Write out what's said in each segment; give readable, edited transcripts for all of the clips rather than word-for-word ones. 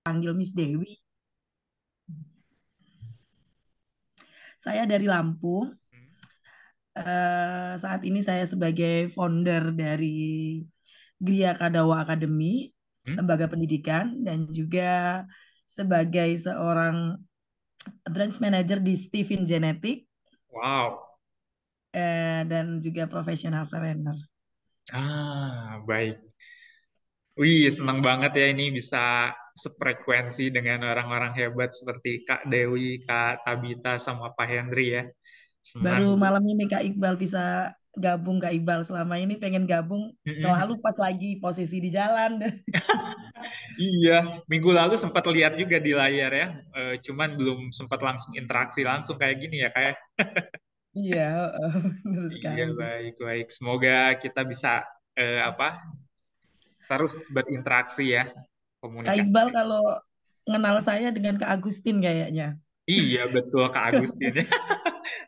panggil Miss Dewi. Saya dari Lampung. Saat ini saya sebagai founder dari Gria Kadawa Academy, Hmm? lembaga pendidikan, dan juga sebagai seorang branch manager di Steven Genetic, Wow. dan juga professional trainer. Baik. Wih, senang banget ya ini bisa sefrekuensi dengan orang-orang hebat seperti Kak Dewi, Kak Tabita, sama Pak Henry ya. Baru Senang. malam ini Kak Iqbal bisa gabung. Kak Iqbal selama ini pengen gabung selalu Mm-mm. pas lagi posisi di jalan. Iya, minggu lalu sempat lihat juga di layar ya. Cuman belum sempat langsung interaksi langsung kayak gini ya kayak. Iya, benar Iya, sekali. baik, baik. Semoga kita bisa apa terus berinteraksi ya, Kak komunikasi. Iqbal kalau kenal saya dengan Kak Agustin kayaknya. Iya, betul Kak Agustin.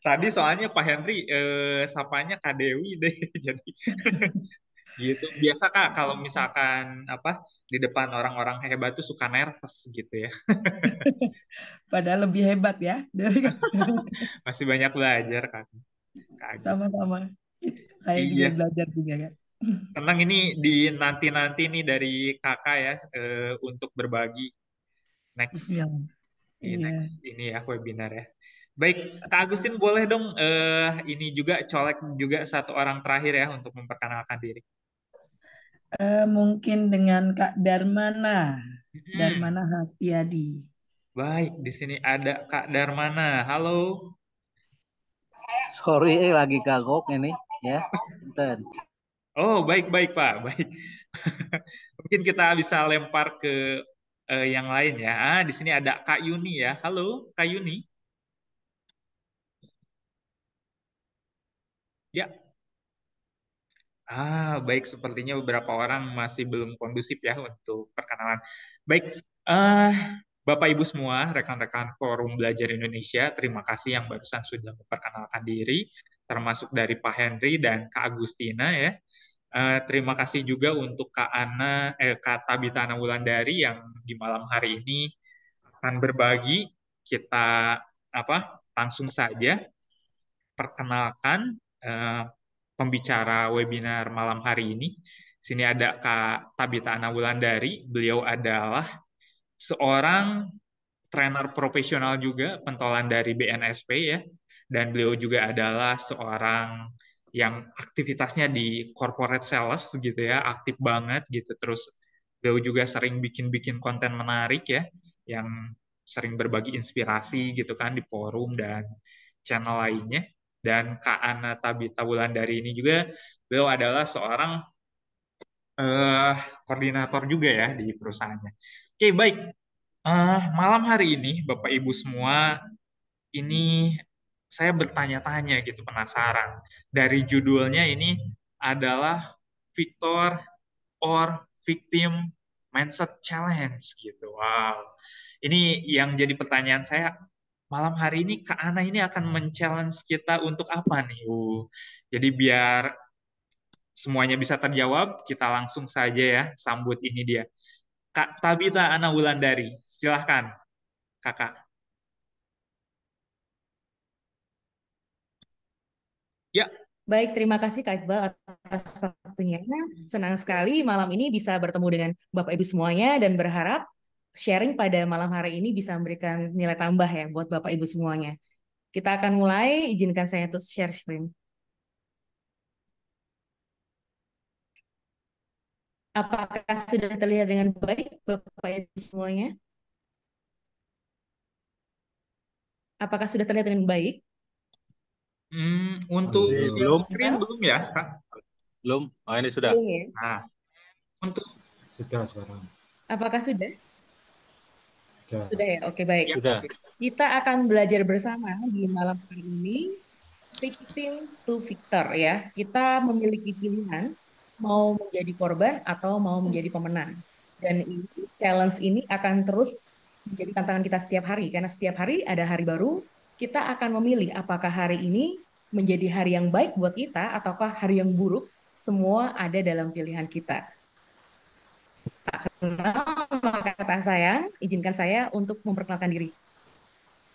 Tadi soalnya Pak Henry sapanya Kak Dewi deh. Jadi gitu. Biasa Kak kalau misalkan apa di depan orang-orang hebat tuh suka nervous gitu ya. Padahal lebih hebat ya dari Masih banyak belajar Kak, Kak Agustin. sama-sama. Saya juga Iya, belajar juga kan. senang ini di nanti-nanti nih dari Kakak ya untuk berbagi next Bismillah. di Iya. next ini ya webinar ya. Baik, Kak Agustin boleh dong ini juga colek juga satu orang terakhir ya untuk memperkenalkan diri. Mungkin dengan Kak Darmana, Hmm. Darmana Haspiadi. Baik, di sini ada Kak Darmana. Halo. Sorry, lagi kagok ini ya. Bentar. Oh, baik-baik Pak, baik. Mungkin kita bisa lempar ke yang lain ya. Di sini ada Kak Yuni ya. Halo, Kak Yuni. Ya. Baik. Sepertinya beberapa orang masih belum kondusif ya untuk perkenalan. Baik, eh Bapak Ibu semua, rekan-rekan Forum Belajar Indonesia, terima kasih yang barusan sudah memperkenalkan diri, termasuk dari Pak Henry dan Kak Agustina ya. Terima kasih juga untuk Kak Tabita Ana Wulandari yang di malam hari ini akan berbagi. Kita langsung saja perkenalkan eh, pembicara webinar malam hari ini. Sini ada Kak Tabita Ana Wulandari. Beliau adalah seorang trainer profesional juga, pentolan dari BNSP ya. Dan beliau juga adalah seorang yang aktivitasnya di corporate sales gitu ya, aktif banget gitu. Terus beliau juga sering bikin-bikin konten menarik ya, yang sering berbagi inspirasi gitu kan di forum dan channel lainnya. Dan Kak Ana Tabita Wulandari ini juga beliau adalah seorang eh, koordinator juga ya di perusahaannya. Oke, baik. Malam hari ini, Bapak Ibu semua, ini saya bertanya-tanya gitu, penasaran. Dari judulnya ini adalah Victor or Victim Mindset Challenge gitu. Wow. Ini yang jadi pertanyaan saya, malam hari ini Kak Ana ini akan men-challenge kita untuk apa nih? Jadi biar semuanya bisa terjawab, kita langsung saja ya sambut ini dia. Kak Tabita Ana Wulandari, silahkan Kakak. Ya, Baik, terima kasih Kak Iqbal atas waktunya. Senang sekali malam ini bisa bertemu dengan Bapak Ibu semuanya dan berharap sharing pada malam hari ini bisa memberikan nilai tambah ya buat Bapak Ibu semuanya. Kita akan mulai, izinkan saya untuk share screen. Apakah sudah terlihat dengan baik Bapak Ibu semuanya? Apakah sudah terlihat dengan baik? Untuk share Belum, screen Iqbal? belum ya, Kak? belum. Oh, ini sudah. Belum ya? Nah, untuk Sudah sekarang. Apakah sudah? Sudah. Sudah ya? Oke, baik. ya, Sudah. Kita akan belajar bersama di malam hari ini victim to victor ya. Kita memiliki pilihan mau menjadi korban atau mau menjadi pemenang. Dan ini challenge ini akan terus menjadi tantangan kita setiap hari karena setiap hari ada hari baru. Kita akan memilih apakah hari ini menjadi hari yang baik buat kita ataukah hari yang buruk. Semua ada dalam pilihan kita. Nah, maka kata sayang, izinkan saya untuk memperkenalkan diri.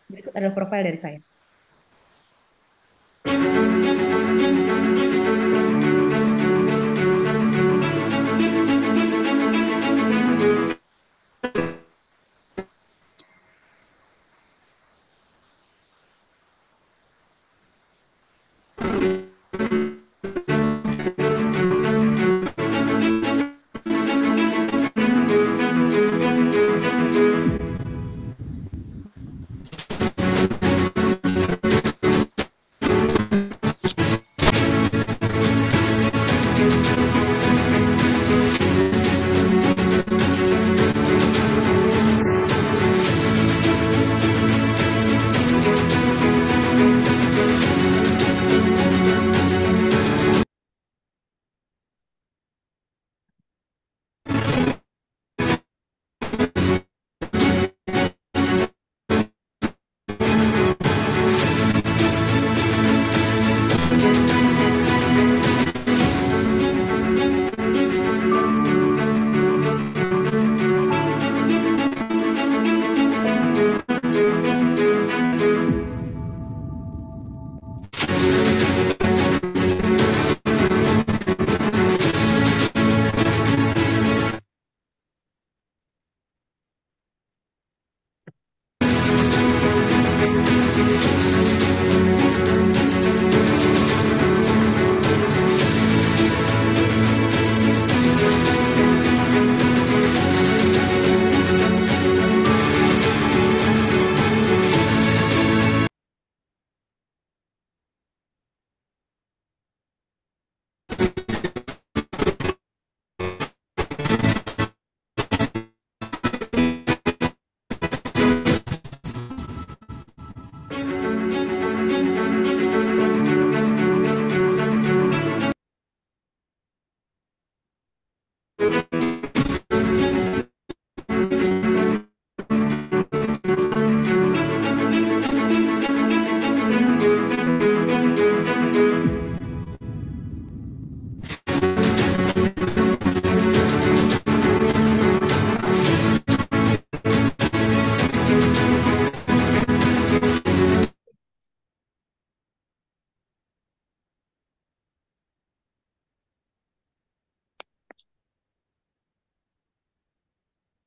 Berikut adalah profil dari saya.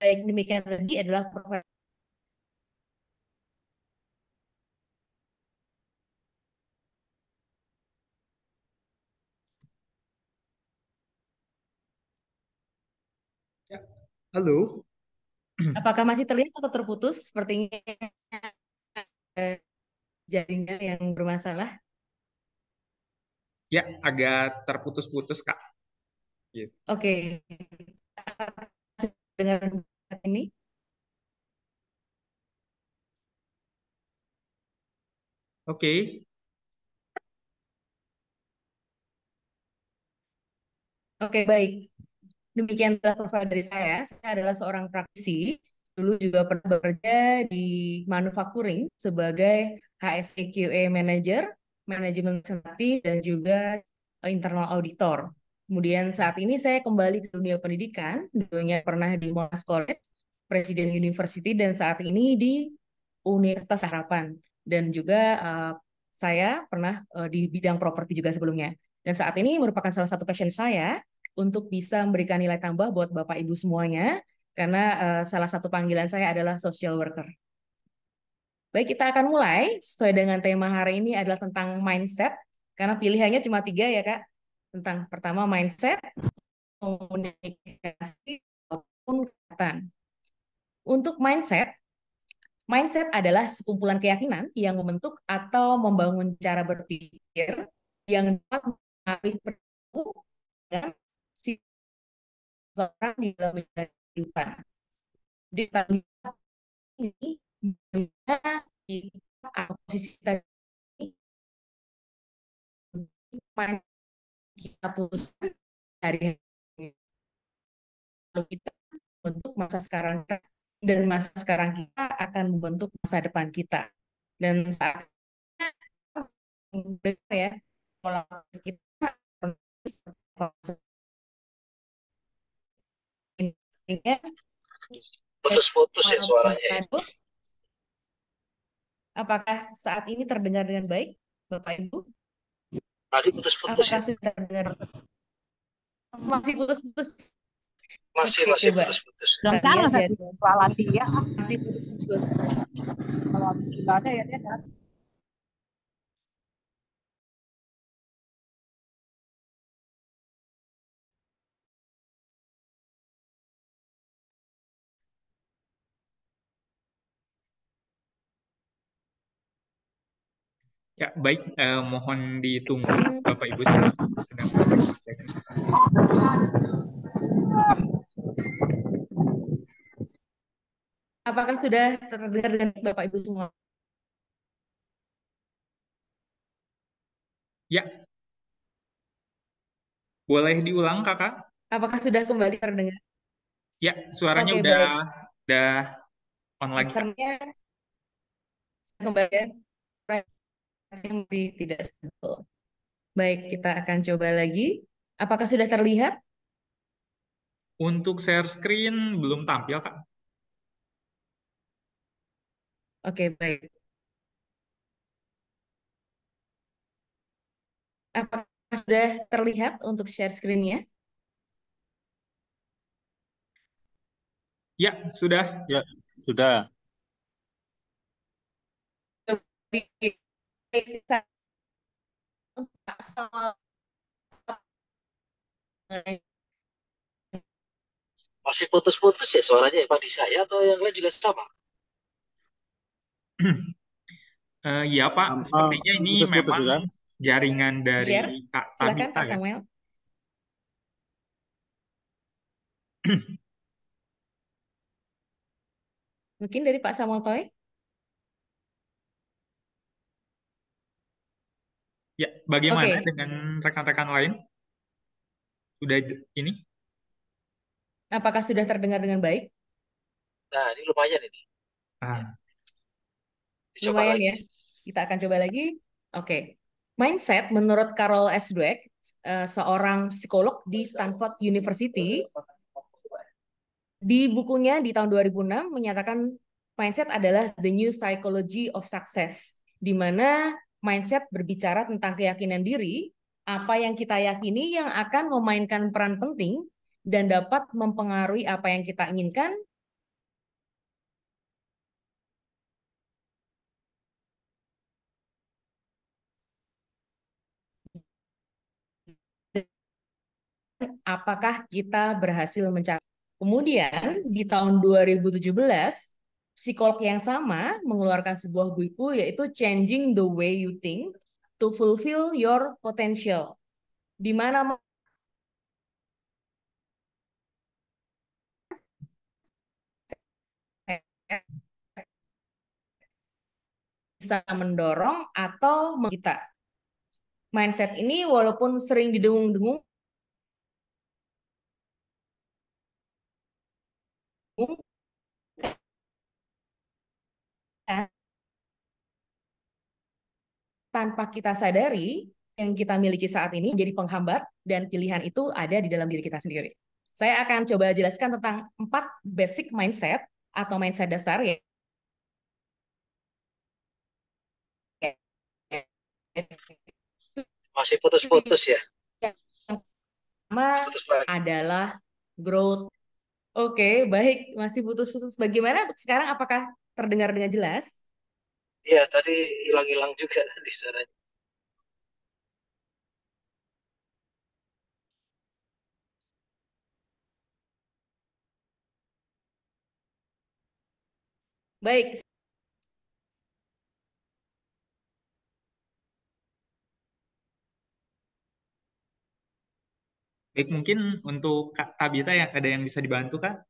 Baik, demikian tadi adalah profil. Ya, halo. Apakah masih terlihat atau terputus? Sepertinya jaringan yang bermasalah. Ya, agak terputus-putus, Kak. Gitu. Oke, dengar ini. Oke. Oke, baik. Demikian adalah profil dari saya. Saya adalah seorang praktisi. Dulu juga pernah bekerja di manufacturing sebagai HSE QA Manager, manajemen presentasi, dan juga internal auditor. Kemudian saat ini saya kembali ke dunia pendidikan. Dulunya pernah di Monash College, Presiden University, dan saat ini di Universitas Harapan. Dan juga saya pernah di bidang properti juga sebelumnya. Dan saat ini merupakan salah satu passion saya untuk bisa memberikan nilai tambah buat Bapak Ibu semuanya, karena salah satu panggilan saya adalah social worker. Baik, kita akan mulai sesuai dengan tema hari ini adalah tentang mindset, karena pilihannya cuma 3 ya Kak. Tentang pertama mindset, komunikasi, maupun kesehatan. Untuk mindset, mindset adalah sekumpulan keyakinan yang membentuk atau membangun cara berpikir yang dapat mengaruhi perilaku dan seseorang di dalam kehidupan. Di ini bagaimana posisi tadi kita putuskan dari lalu kita bentuk masa sekarang kita, dan masa sekarang kita akan membentuk masa depan kita. Dan saat ya pola kita ini Putus-putus ya suaranya ya. Manado, apakah saat ini terdengar dengan baik, Bapak Ibu? Tadi putus-putus Apakah ya. sudah terdengar? Masih putus-putus. Masih Oke, masih coba putus-putus. kita Jangan lihat ya. lawan dia. Masih putus-putus. Kalau habis ibadah ya dia kan. Ya, baik. Mohon ditunggu, Bapak Ibu sedang mengecek. Apakah sudah terdengar dengan Bapak Ibu semua? Ya, boleh diulang, Kakak? Apakah sudah kembali terdengar? Ya, suaranya Oke, udah baik. on lagi, Kak. Ternyata kembali ya. Masih tidak stabil. Baik, kita akan coba lagi. Apakah sudah terlihat? Untuk share screen belum tampil, Kak. Oke, baik. Apakah sudah terlihat untuk share screen-nya? Ya, sudah. Ya, sudah. Masih putus-putus ya suaranya ya Pak di saya atau yang lain juga sama? Ya, Pak. Sepertinya ini Putus-putus memang sudah. jaringan dari Share. Kak Silakan Tabita Pak ya. Samuel. Mungkin dari Pak Samuel Toy. Ya, bagaimana Oke, dengan rekan-rekan lain? Sudah ini? apakah sudah terdengar dengan baik? Nah, ini lumayan ini. Ah, Dicoba Lumayan lagi. ya. Kita akan coba lagi. Oke. Mindset menurut Carol S. Dweck, seorang psikolog di Stanford University, di bukunya di tahun 2006 menyatakan mindset adalah the new psychology of success, di mana mindset berbicara tentang keyakinan diri, apa yang kita yakini yang akan memainkan peran penting dan dapat mempengaruhi apa yang kita inginkan. Apakah kita berhasil mencapai? Kemudian di tahun 2017, psikolog yang sama mengeluarkan sebuah buku yaitu Changing the Way You Think to Fulfill Your Potential, di mana bisa mendorong atau kita. Mindset ini walaupun sering didengung-dengung tanpa kita sadari, yang kita miliki saat ini jadi penghambat dan pilihan itu ada di dalam diri kita sendiri. Saya akan coba jelaskan tentang 4 basic mindset atau mindset dasar ya. Masih putus-putus ya. Yang pertama Putus lagi. adalah growth. Oke, baik. Masih putus-putus. Bagaimana untuk sekarang? Apakah terdengar dengan jelas? Iya, tadi hilang-hilang juga di suaranya. Baik. baik, mungkin untuk Kak Tabita yang ada yang bisa dibantu, Kak?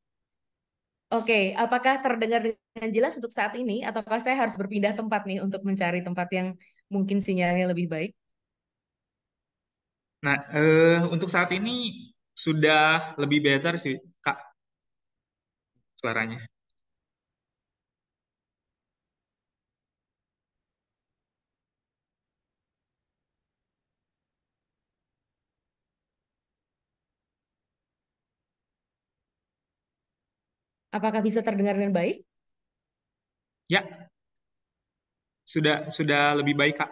Oke, apakah terdengar dengan jelas untuk saat ini? Ataukah saya harus berpindah tempat nih untuk mencari tempat yang mungkin sinyalnya lebih baik? Nah, untuk saat ini sudah lebih better sih, Kak, suaranya. Apakah bisa terdengar dengan baik? Ya, sudah lebih baik, Kak.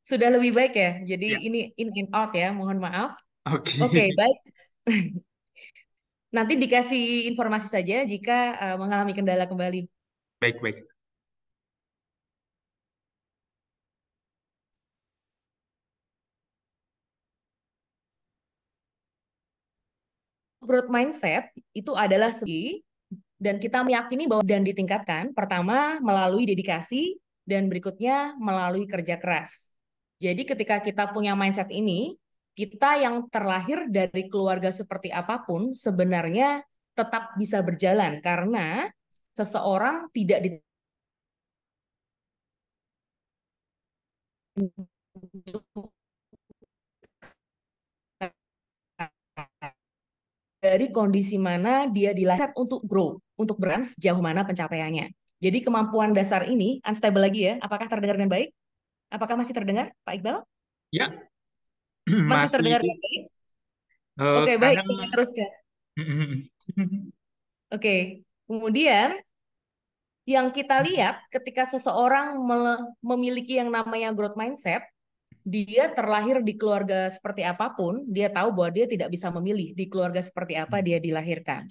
Sudah lebih baik ya. Jadi Ya, ini in and out ya, mohon maaf. oke. Oke, baik. Nanti dikasih informasi saja jika mengalami kendala kembali. Baik, baik. Growth mindset itu adalah segi dan kita meyakini bahwa dan ditingkatkan pertama melalui dedikasi dan berikutnya melalui kerja keras. Jadi ketika kita punya mindset ini, kita yang terlahir dari keluarga seperti apapun sebenarnya tetap bisa berjalan karena seseorang tidak dari kondisi mana dia dilahirkan untuk grow, untuk berperan sejauh mana pencapaiannya. Jadi kemampuan dasar ini unstable lagi ya. Apakah terdengar dengan baik? Apakah masih terdengar, Pak Iqbal? Ya, Masih masih terdengar dengan baik? Oke, baik, kadang. saya teruskan. Oke, kemudian yang kita lihat ketika seseorang memiliki yang namanya growth mindset, dia terlahir di keluarga seperti apapun, dia tahu bahwa dia tidak bisa memilih di keluarga seperti apa dia dilahirkan.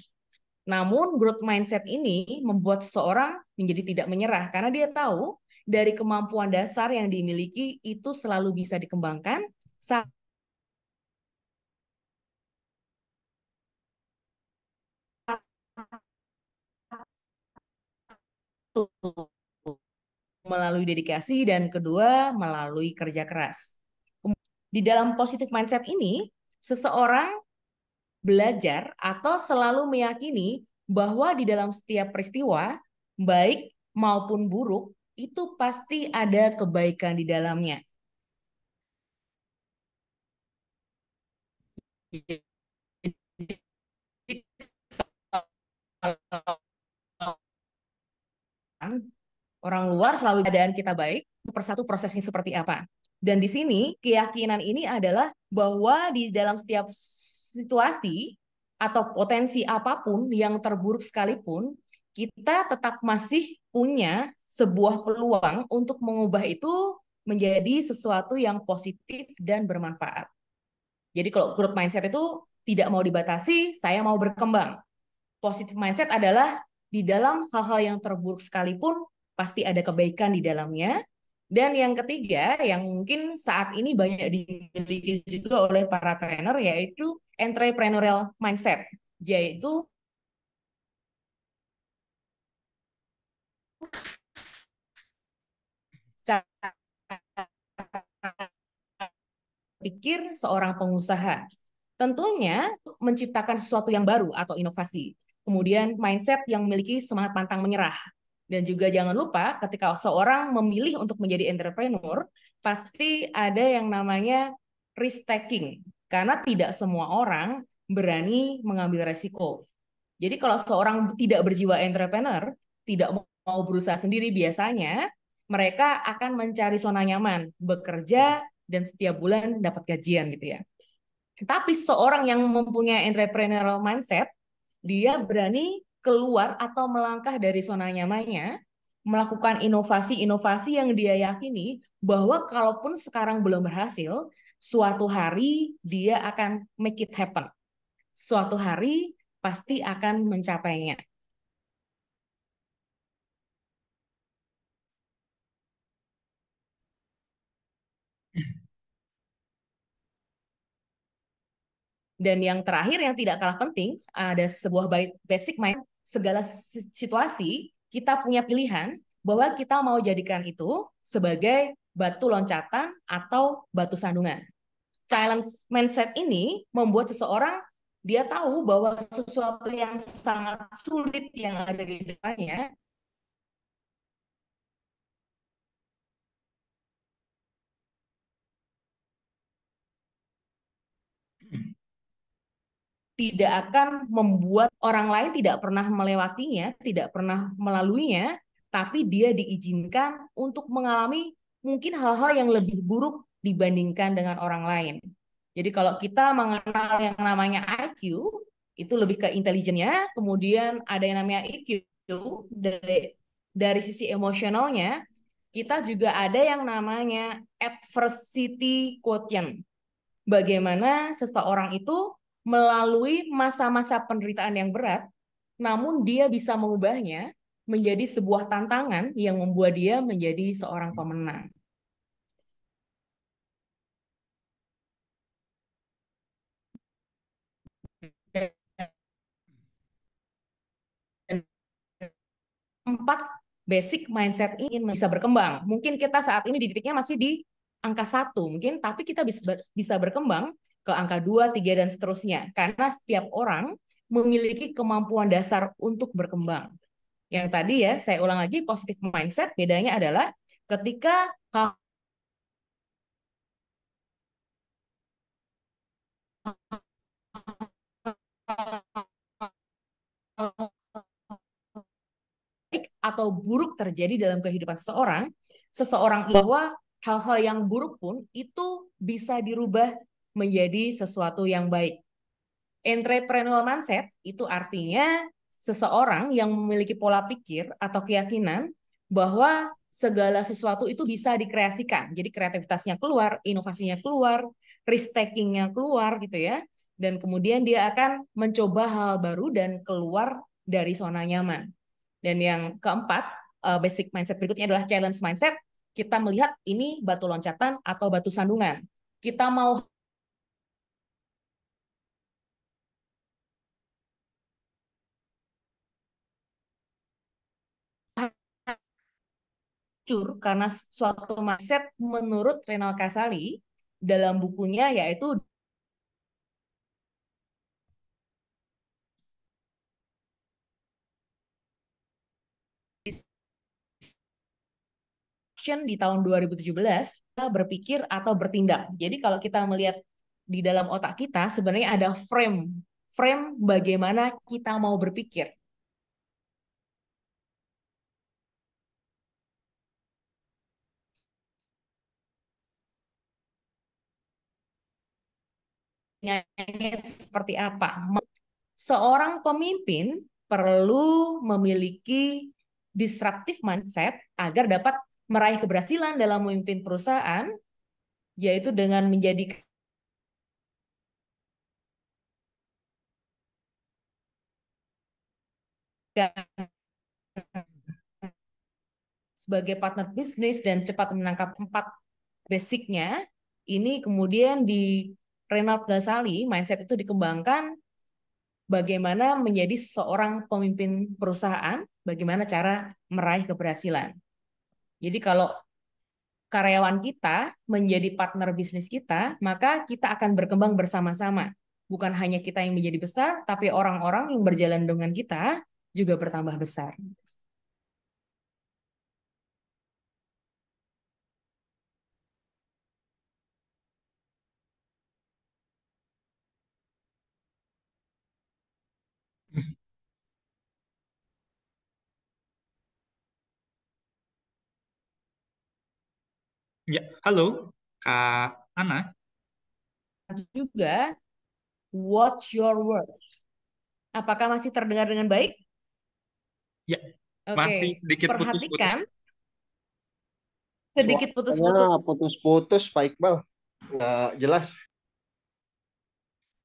Namun growth mindset ini membuat seseorang menjadi tidak menyerah karena dia tahu dari kemampuan dasar yang dimiliki itu selalu bisa dikembangkan melalui dedikasi dan kedua melalui kerja keras. Di dalam positive mindset ini, seseorang belajar atau selalu meyakini bahwa di dalam setiap peristiwa, baik maupun buruk, itu pasti ada kebaikan di dalamnya. Orang luar selalu keadaan kita baik, persatu prosesnya seperti apa. Dan di sini keyakinan ini adalah bahwa di dalam setiap situasi atau potensi apapun yang terburuk sekalipun, kita tetap masih punya sebuah peluang untuk mengubah itu menjadi sesuatu yang positif dan bermanfaat. Jadi kalau growth mindset itu tidak mau dibatasi, saya mau berkembang. Positive mindset adalah di dalam hal-hal yang terburuk sekalipun pasti ada kebaikan di dalamnya. Dan yang ketiga, yang mungkin saat ini banyak dimiliki juga oleh para trainer, yaitu entrepreneurial mindset, yaitu cara pikir seorang pengusaha. Tentunya menciptakan sesuatu yang baru atau inovasi. Kemudian mindset yang memiliki semangat pantang menyerah. Dan juga jangan lupa ketika seorang memilih untuk menjadi entrepreneur, pasti ada yang namanya risk taking. Karena tidak semua orang berani mengambil resiko. Jadi kalau seorang tidak berjiwa entrepreneur, tidak mau berusaha sendiri, biasanya mereka akan mencari zona nyaman, bekerja, dan setiap bulan dapat gajian gitu ya. Tapi seorang yang mempunyai entrepreneurial mindset, dia berani keluar atau melangkah dari zona nyamannya, melakukan inovasi-inovasi yang dia yakini bahwa kalaupun sekarang belum berhasil, suatu hari dia akan make it happen. Suatu hari pasti akan mencapainya. Dan yang terakhir yang tidak kalah penting, ada sebuah basic mind, segala situasi kita punya pilihan bahwa kita mau jadikan itu sebagai batu loncatan atau batu sandungan. Challenge mindset ini membuat seseorang dia tahu bahwa sesuatu yang sangat sulit yang ada di depannya tidak akan membuat orang lain tidak pernah melewatinya, tidak pernah melaluinya, tapi dia diizinkan untuk mengalami mungkin hal-hal yang lebih buruk dibandingkan dengan orang lain. Jadi kalau kita mengenal yang namanya IQ, itu lebih ke intelijennya. Kemudian ada yang namanya EQ, dari sisi emosionalnya. Kita juga ada yang namanya adversity quotient. Bagaimana seseorang itu melalui masa-masa penderitaan yang berat, namun dia bisa mengubahnya menjadi sebuah tantangan yang membuat dia menjadi seorang pemenang. Dan 4 basic mindset ini bisa berkembang. Mungkin kita saat ini di titiknya masih di angka 1, mungkin, tapi kita bisa berkembang ke angka 2, 3, dan seterusnya. Karena setiap orang memiliki kemampuan dasar untuk berkembang. Yang tadi ya, saya ulang lagi, positive mindset bedanya adalah ketika atau buruk terjadi dalam kehidupan seseorang bahwa hal-hal yang buruk pun itu bisa dirubah menjadi sesuatu yang baik. Entrepreneurial mindset itu artinya seseorang yang memiliki pola pikir atau keyakinan bahwa segala sesuatu itu bisa dikreasikan. Jadi kreativitasnya keluar, inovasinya keluar, risk takingnya keluar gitu ya. Dan kemudian dia akan mencoba hal baru dan keluar dari zona nyaman. Dan yang keempat, basic mindset berikutnya adalah challenge mindset. Kita melihat ini batu loncatan atau batu sandungan. Kita mau hancur karena suatu mindset menurut Renal Kasali dalam bukunya yaitu di tahun 2017 kita berpikir atau bertindak. Jadi kalau kita melihat di dalam otak kita sebenarnya ada frame bagaimana kita mau berpikir. Seperti apa? Seorang pemimpin perlu memiliki disruptive mindset agar dapat meraih keberhasilan dalam memimpin perusahaan, yaitu dengan menjadi sebagai partner bisnis dan cepat menangkap 4 basicnya. Ini kemudian di Renald Ghazali, mindset itu dikembangkan bagaimana menjadi seorang pemimpin perusahaan, bagaimana cara meraih keberhasilan. Jadi kalau karyawan kita menjadi partner bisnis kita, maka kita akan berkembang bersama-sama. Bukan hanya kita yang menjadi besar, tapi orang-orang yang berjalan dengan kita juga bertambah besar. Ya, halo Kak Ana. Juga watch your words. Apakah masih terdengar dengan baik? Ya, Oke, masih sedikit putus-putus. perhatikan sedikit putus-putus. Suaranya putus-putus, Pak Iqbal. Nggak jelas.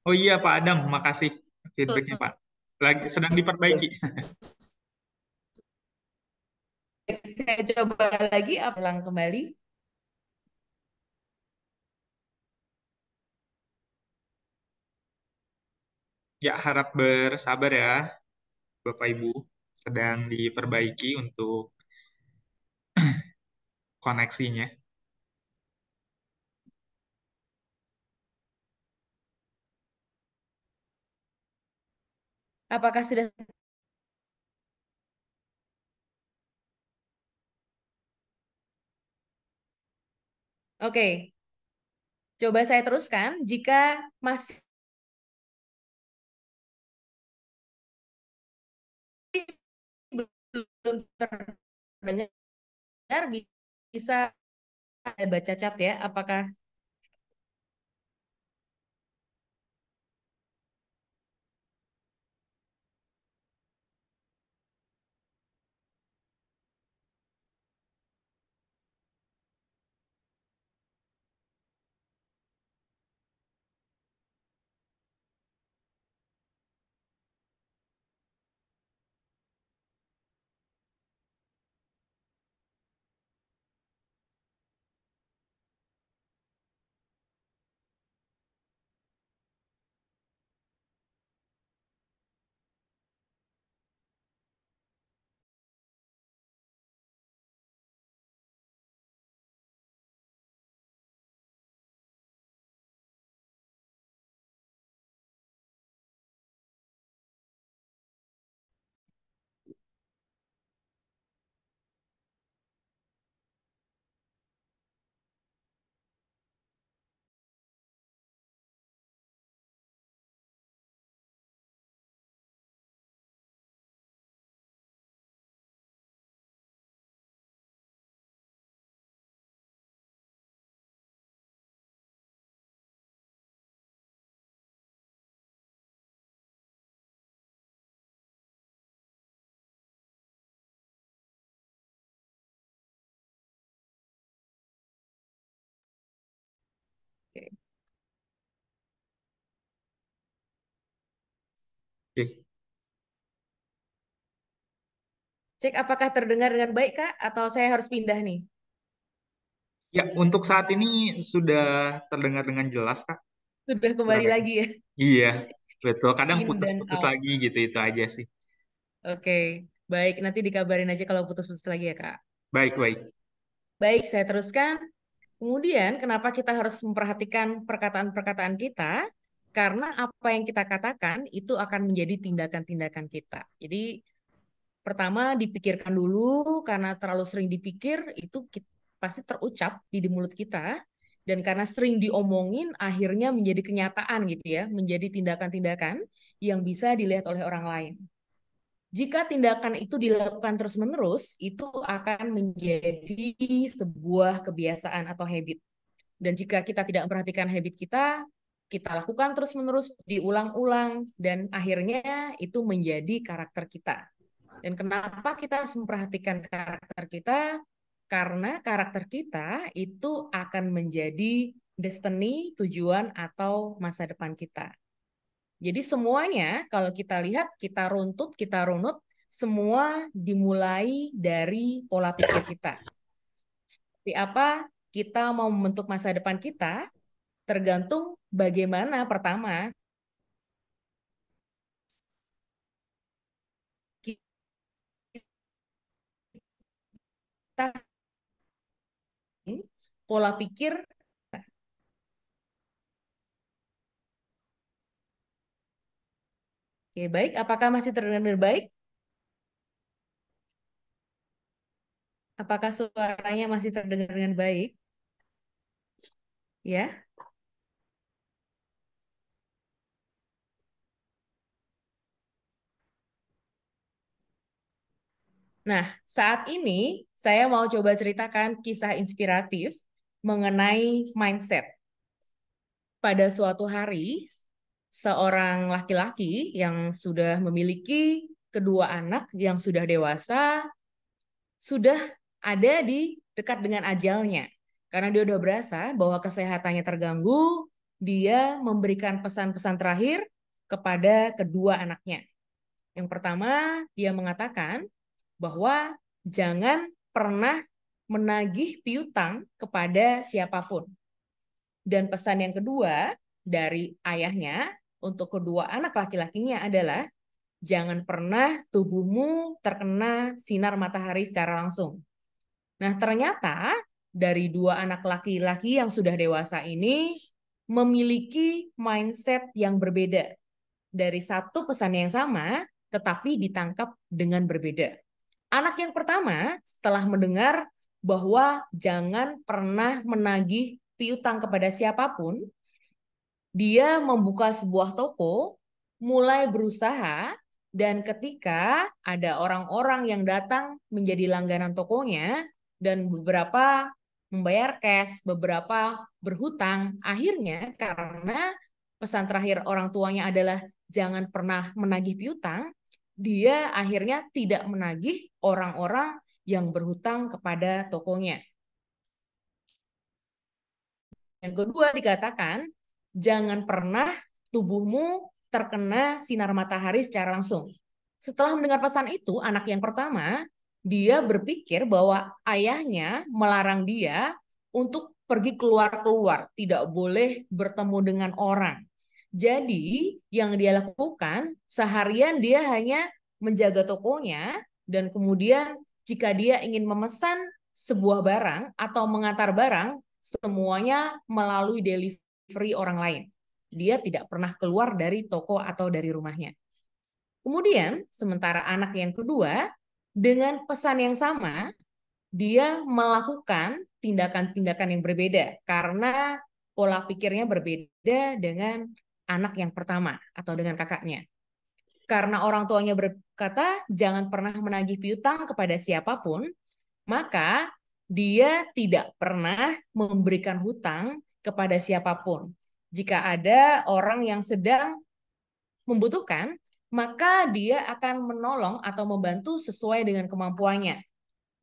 Oh iya Pak Adam, makasih feedbacknya Pak. Lagi sedang diperbaiki. Saya coba lagi, ulang kembali. Ya, harap bersabar ya, Bapak Ibu. Sedang diperbaiki untuk koneksinya. Apakah sudah? Oke. Coba saya teruskan. Jika masih belum terdengar, bisa baca chat ya. Apakah Ya, Oke. Cek apakah terdengar dengan baik, Kak? Atau saya harus pindah nih? Ya, untuk saat ini sudah terdengar dengan jelas, Kak, Sudah kembali suaranya. lagi ya? Iya, betul. Kadang In dan putus-putus out. lagi gitu, itu aja sih. Oke, baik. Nanti dikabarin aja kalau putus-putus lagi ya, Kak. Baik, baik. Baik, saya teruskan. Kemudian, kenapa kita harus memperhatikan perkataan-perkataan kita? Karena apa yang kita katakan itu akan menjadi tindakan-tindakan kita. Jadi, pertama dipikirkan dulu, karena terlalu sering dipikir, itu pasti terucap di mulut kita. Dan karena sering diomongin, akhirnya menjadi kenyataan gitu ya, menjadi tindakan-tindakan yang bisa dilihat oleh orang lain. Jika tindakan itu dilakukan terus-menerus, itu akan menjadi sebuah kebiasaan atau habit. Dan jika kita tidak memperhatikan habit kita lakukan terus-menerus, diulang-ulang, dan akhirnya itu menjadi karakter kita. Dan kenapa kita harus memperhatikan karakter kita? Karena karakter kita itu akan menjadi destiny, tujuan, atau masa depan kita. Jadi semuanya kalau kita lihat, kita runtut, kita runut, semua dimulai dari pola pikir kita. Seperti apa kita mau membentuk masa depan kita, tergantung bagaimana pertama kita pola pikir. Oke, baik. Apakah masih terdengar baik? Apakah suaranya masih terdengar dengan baik? Ya. Nah, saat ini saya mau coba ceritakan kisah inspiratif mengenai mindset. Pada suatu hari, seorang laki-laki yang sudah memiliki kedua anak yang sudah dewasa, sudah ada di dekat dengan ajalnya. Karena dia udah berasa bahwa kesehatannya terganggu, dia memberikan pesan-pesan terakhir kepada kedua anaknya. Yang pertama, dia mengatakan bahwa jangan pernah menagih piutang kepada siapapun. Dan pesan yang kedua dari ayahnya untuk kedua anak laki-lakinya adalah jangan pernah tubuhmu terkena sinar matahari secara langsung. Nah, ternyata dari dua anak laki-laki yang sudah dewasa ini memiliki mindset yang berbeda. Dari satu pesan yang sama, tetapi ditangkap dengan berbeda. Anak yang pertama, setelah mendengar bahwa jangan pernah menagih piutang kepada siapapun, dia membuka sebuah toko, mulai berusaha, dan ketika ada orang-orang yang datang menjadi langganan tokonya, dan beberapa membayar cash, beberapa berhutang, akhirnya karena pesan terakhir orang tuanya adalah jangan pernah menagih piutang, dia akhirnya tidak menagih orang-orang yang berhutang kepada tokonya. Yang kedua dikatakan, jangan pernah tubuhmu terkena sinar matahari secara langsung. Setelah mendengar pesan itu, anak yang pertama, dia berpikir bahwa ayahnya melarang dia untuk pergi keluar-keluar, tidak boleh bertemu dengan orang. Jadi, yang dia lakukan, seharian dia hanya menjaga tokonya, dan kemudian jika dia ingin memesan sebuah barang atau mengantar barang, semuanya melalui delivery orang lain. Dia tidak pernah keluar dari toko atau dari rumahnya. Kemudian, sementara anak yang kedua, dengan pesan yang sama, dia melakukan tindakan-tindakan yang berbeda karena pola pikirnya berbeda dengan anak yang pertama atau dengan kakaknya. Karena orang tuanya berkata, jangan pernah menagih piutang kepada siapapun, maka dia tidak pernah memberikan hutang kepada siapapun. Jika ada orang yang sedang membutuhkan, maka dia akan menolong atau membantu sesuai dengan kemampuannya.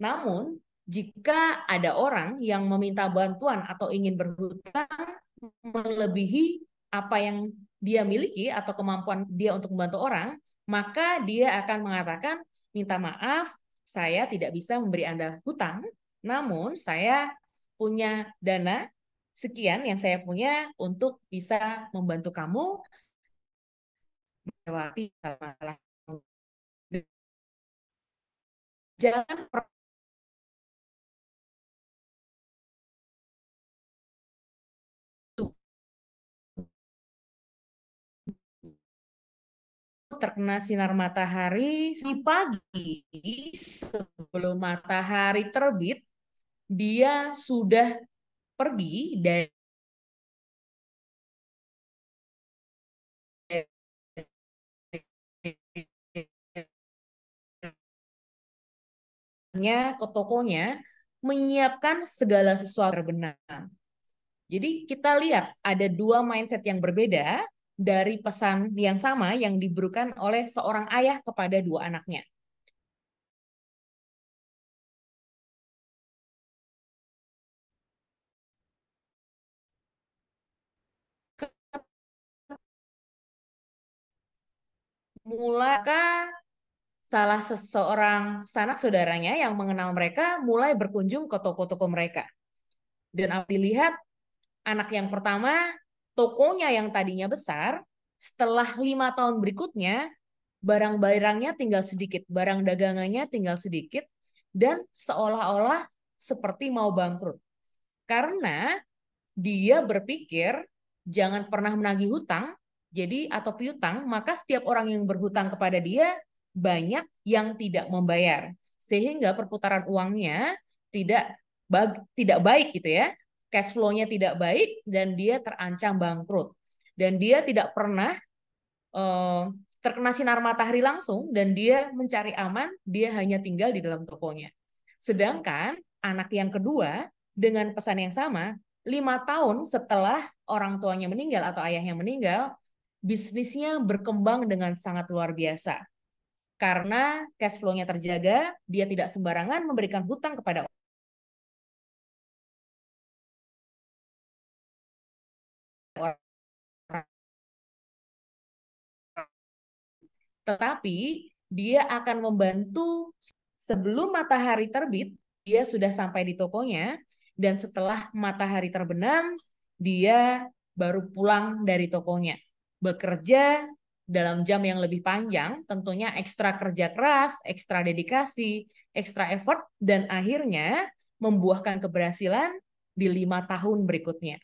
Namun, jika ada orang yang meminta bantuan atau ingin berhutang melebihi apa yang dia miliki atau kemampuan dia untuk membantu orang, maka dia akan mengatakan, minta maaf, saya tidak bisa memberi Anda hutang, namun saya punya dana sekian yang saya punya untuk bisa membantu kamu melewati masalah. Jangan terkena sinar matahari di pagi sebelum matahari terbit, dia sudah pergi dari ke tokonya menyiapkan segala sesuatu berbenah. Jadi kita lihat ada dua mindset yang berbeda dari pesan yang sama yang diberikan oleh seorang ayah kepada dua anaknya. Mulai salah seseorang sanak saudaranya yang mengenal mereka mulai berkunjung ke toko-toko mereka. Dan dilihat anak yang pertama, tokonya yang tadinya besar, setelah 5 tahun berikutnya, barang-barangnya tinggal sedikit, barang dagangannya tinggal sedikit, dan seolah-olah seperti mau bangkrut. Karena dia berpikir jangan pernah menagih hutang, jadi atau piutang, maka setiap orang yang berhutang kepada dia banyak yang tidak membayar, sehingga perputaran uangnya tidak tidak baik gitu ya, cash flow-nya tidak baik dan dia terancam bangkrut. Dan dia tidak pernah terkena sinar matahari langsung dan dia mencari aman, dia hanya tinggal di dalam tokonya. Sedangkan anak yang kedua dengan pesan yang sama, 5 tahun setelah orang tuanya meninggal atau ayahnya meninggal, bisnisnya berkembang dengan sangat luar biasa. Karena cash flow-nya terjaga, dia tidak sembarangan memberikan hutang kepada orang. Tetapi dia akan membantu sebelum matahari terbit, dia sudah sampai di tokonya, dan setelah matahari terbenam, dia baru pulang dari tokonya. Bekerja dalam jam yang lebih panjang, tentunya ekstra kerja keras, ekstra dedikasi, ekstra effort, dan akhirnya membuahkan keberhasilan di 5 tahun berikutnya.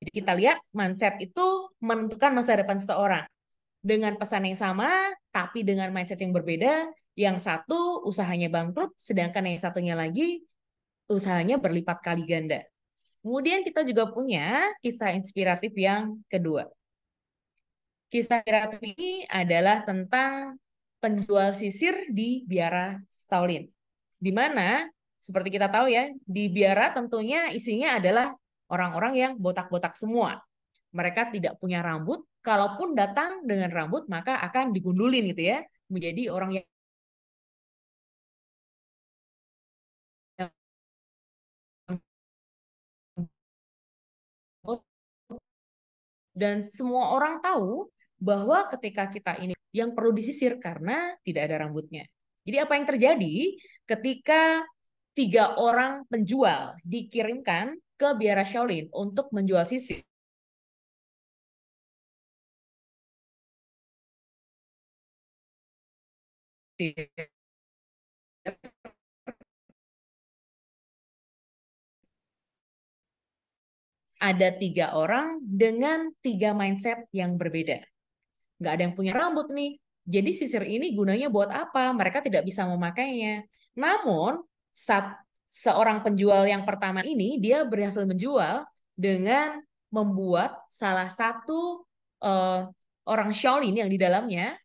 Jadi kita lihat mindset itu menentukan masa depan seseorang. Dengan pesan yang sama, tapi dengan mindset yang berbeda, yang satu usahanya bangkrut, sedangkan yang satunya lagi usahanya berlipat kali ganda. Kemudian kita juga punya kisah inspiratif yang kedua. Kisah inspiratif ini adalah tentang penjual sisir di biara Shaolin. Di mana, seperti kita tahu ya, di biara tentunya isinya adalah orang-orang yang botak-botak semua. Mereka tidak punya rambut, kalaupun datang dengan rambut maka akan digundulin gitu ya, menjadi orang yang dan semua orang tahu bahwa ketika kita ini yang perlu disisir karena tidak ada rambutnya. Jadi apa yang terjadi ketika 3 orang penjual dikirimkan ke biara Shaolin untuk menjual sisir? Ada 3 orang dengan 3 mindset yang berbeda. Nggak ada yang punya rambut nih. Jadi sisir ini gunanya buat apa? Mereka tidak bisa memakainya. Namun, seorang penjual yang pertama ini, dia berhasil menjual dengan membuat salah satu orang Shaolin yang di dalamnya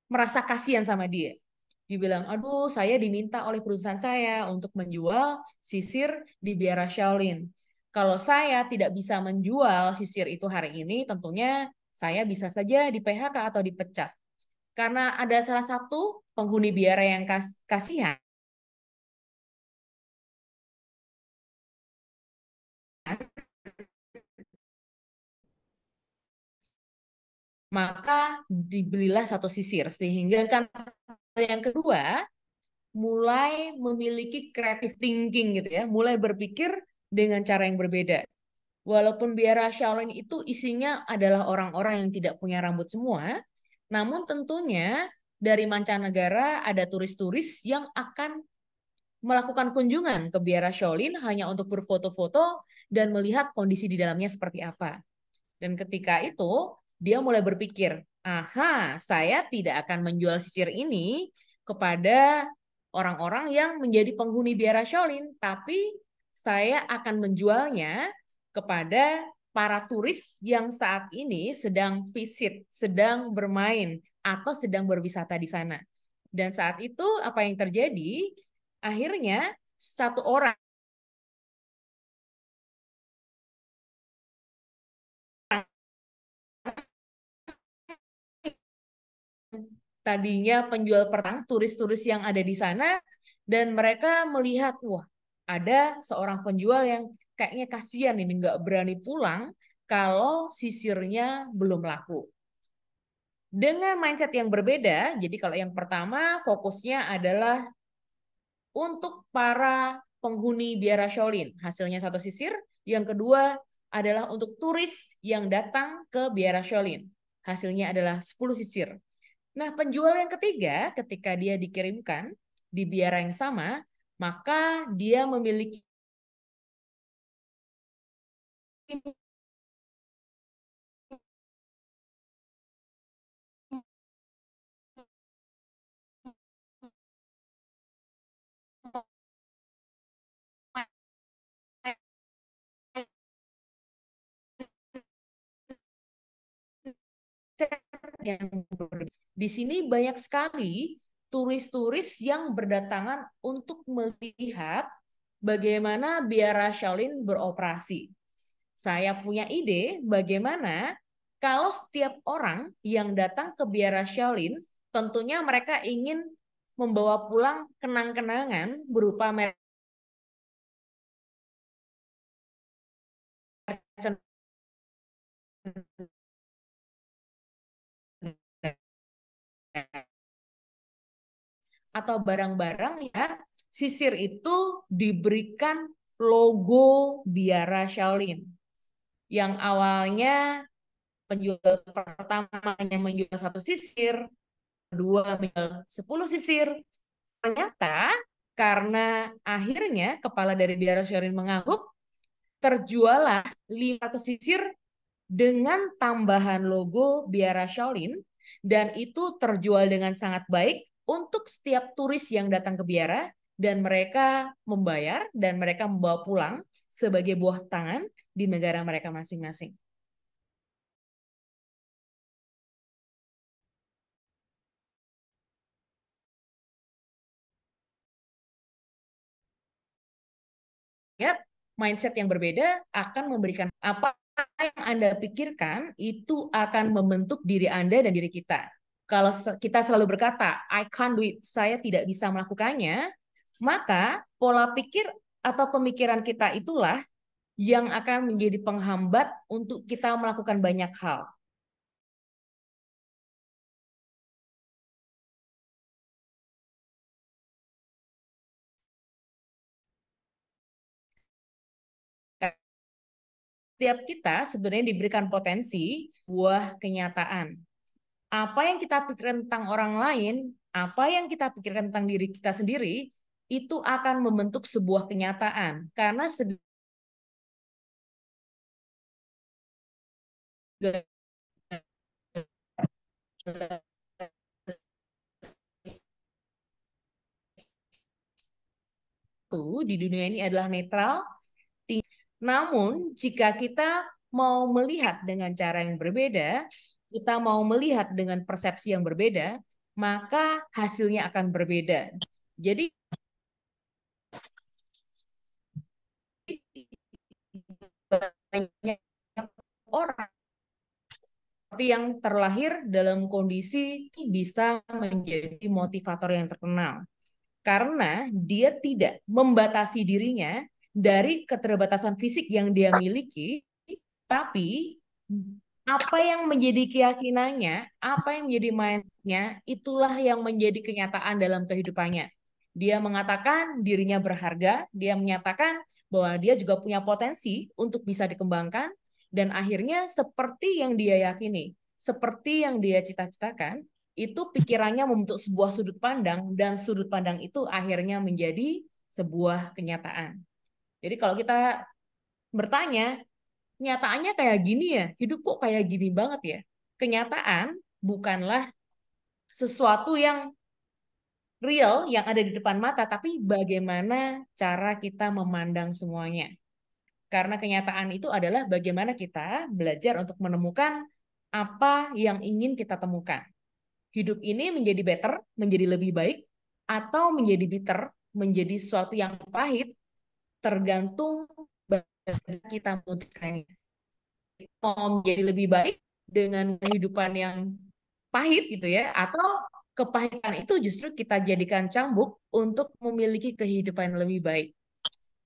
merasa kasihan sama dia. Dibilang, aduh saya diminta oleh perusahaan saya untuk menjual sisir di biara Shaolin. Kalau saya tidak bisa menjual sisir itu hari ini, tentunya saya bisa saja di PHK atau dipecat. Karena ada salah satu penghuni biara yang kasihan, maka dibelilah satu sisir. Sehingga kan yang kedua, mulai memiliki creative thinking gitu ya, mulai berpikir dengan cara yang berbeda. Walaupun biara Shaolin itu isinya adalah orang-orang yang tidak punya rambut semua, namun tentunya dari mancanegara ada turis-turis yang akan melakukan kunjungan ke biara Shaolin hanya untuk berfoto-foto dan melihat kondisi di dalamnya seperti apa. Dan ketika itu, dia mulai berpikir, aha, saya tidak akan menjual sisir ini kepada orang-orang yang menjadi penghuni biara Shaolin, tapi saya akan menjualnya kepada para turis yang saat ini sedang visit, sedang bermain, atau sedang berwisata di sana. Dan saat itu apa yang terjadi? Akhirnya satu orang tadinya penjual pertama, turis-turis yang ada di sana, dan mereka melihat, wah, ada seorang penjual yang kayaknya kasihan ini nggak berani pulang kalau sisirnya belum laku. Dengan mindset yang berbeda, jadi kalau yang pertama fokusnya adalah untuk para penghuni biara Shaolin, hasilnya satu sisir. Yang kedua adalah untuk turis yang datang ke biara Shaolin, hasilnya adalah 10 sisir. Nah, penjual yang ketiga, ketika dia dikirimkan di biara yang sama, maka dia memiliki yang berbeda. Di sini banyak sekali turis-turis yang berdatangan untuk melihat bagaimana biara Shaolin beroperasi. Saya punya ide bagaimana kalau setiap orang yang datang ke biara Shaolin, tentunya mereka ingin membawa pulang kenang-kenangan berupa atau barang-barang ya, sisir itu diberikan logo biara Shaolin. Yang awalnya penjual pertamanya menjual satu sisir, kedua menjual 10 sisir. Ternyata karena akhirnya kepala dari biara Shaolin mengangguk, terjualah 500 sisir dengan tambahan logo biara Shaolin, dan itu terjual dengan sangat baik untuk setiap turis yang datang ke biara, dan mereka membayar dan mereka membawa pulang sebagai buah tangan di negara mereka masing-masing. Ya, mindset yang berbeda akan memberikan apa yang Anda pikirkan itu akan membentuk diri Anda dan diri kita. Kalau kita selalu berkata, I can't do it, saya tidak bisa melakukannya, maka pola pikir atau pemikiran kita itulah yang akan menjadi penghambat untuk kita melakukan banyak hal. Setiap kita sebenarnya diberikan potensi buah kenyataan. Apa yang kita pikirkan tentang orang lain, apa yang kita pikirkan tentang diri kita sendiri, itu akan membentuk sebuah kenyataan. Karena di dunia ini adalah netral. Namun, jika kita mau melihat dengan cara yang berbeda, kita mau melihat dengan persepsi yang berbeda, maka hasilnya akan berbeda. Jadi, banyak orang yang terlahir dalam kondisi bisa menjadi motivator yang terkenal. Karena dia tidak membatasi dirinya dari keterbatasan fisik yang dia miliki, tapi apa yang menjadi keyakinannya, apa yang menjadi mindsetnya, itulah yang menjadi kenyataan dalam kehidupannya. Dia mengatakan dirinya berharga, dia menyatakan bahwa dia juga punya potensi untuk bisa dikembangkan, dan akhirnya seperti yang dia yakini, seperti yang dia cita-citakan, itu pikirannya membentuk sebuah sudut pandang, dan sudut pandang itu akhirnya menjadi sebuah kenyataan. Jadi kalau kita bertanya, kenyataannya kayak gini ya, hidup kok kayak gini banget ya. Kenyataan bukanlah sesuatu yang real yang ada di depan mata, tapi bagaimana cara kita memandang semuanya. Karena kenyataan itu adalah bagaimana kita belajar untuk menemukan apa yang ingin kita temukan. Hidup ini menjadi better, menjadi lebih baik, atau menjadi bitter, menjadi sesuatu yang pahit, tergantung bagaimana kita memutuskannya. Mau menjadi lebih baik dengan kehidupan yang pahit gitu ya, atau kepahitan itu justru kita jadikan cambuk untuk memiliki kehidupan yang lebih baik.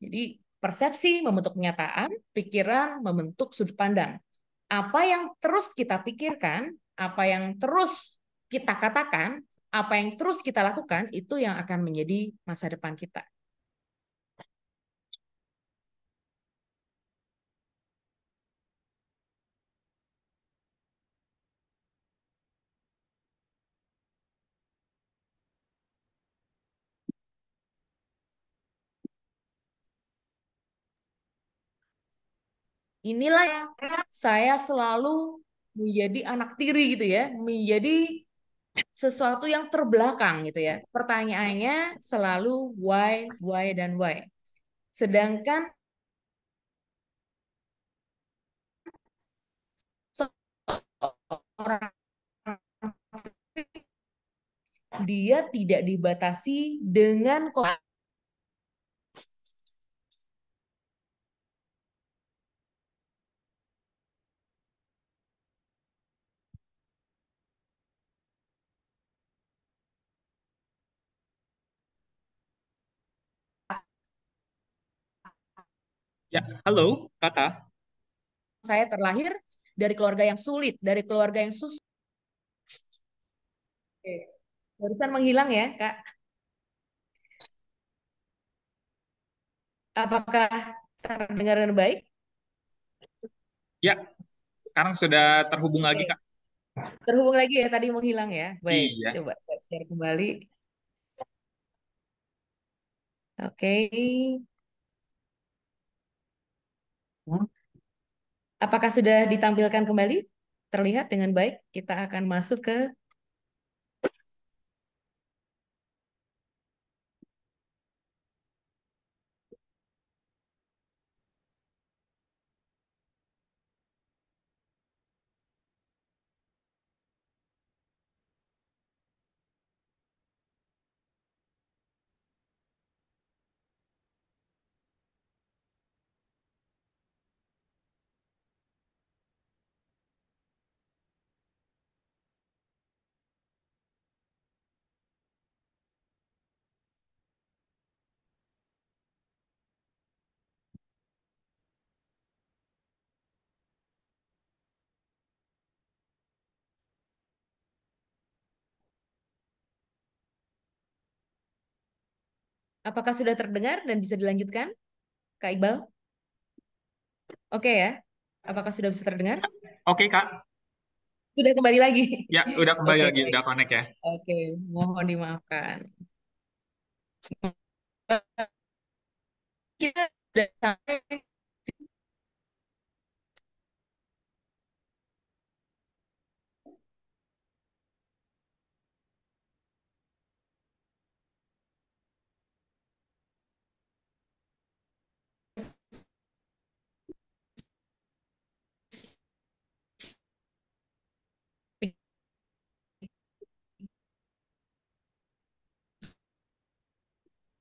Jadi persepsi membentuk kenyataan, pikiran membentuk sudut pandang. Apa yang terus kita pikirkan, apa yang terus kita katakan, apa yang terus kita lakukan, itu yang akan menjadi masa depan kita. Inilah yang saya selalu menjadi anak tiri gitu ya, menjadi sesuatu yang terbelakang gitu ya. Pertanyaannya selalu why, dan why. Sedangkan seorang dia tidak dibatasi dengan Ya, halo kakak. saya terlahir dari keluarga yang sulit, dari keluarga yang susah. Oke. Barusan menghilang ya, Kak. Apakah terdengar dengan baik? Ya, sekarang sudah terhubung lagi Oke. kak. Terhubung lagi ya, tadi menghilang ya. Baik, Iya. coba saya share kembali. Oke. Apakah sudah ditampilkan kembali? Terlihat dengan baik? Kita akan masuk ke apakah sudah terdengar dan bisa dilanjutkan, Kak Iqbal? Oke ya. Apakah sudah bisa terdengar? Oke kak. Sudah kembali lagi. Ya, udah kembali Oke, lagi, baik. udah connect ya. Oke, mohon dimaafkan. Kita sudah sampai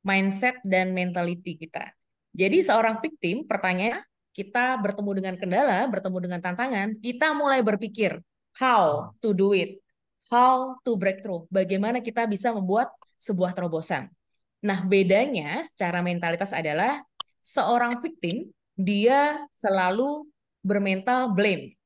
mindset dan mentality kita. Jadi seorang victim, pertanyaannya kita bertemu dengan kendala, bertemu dengan tantangan, kita mulai berpikir how to do it, how to break through, bagaimana kita bisa membuat sebuah terobosan. Nah, bedanya secara mentalitas adalah seorang victim dia selalu bermental blame,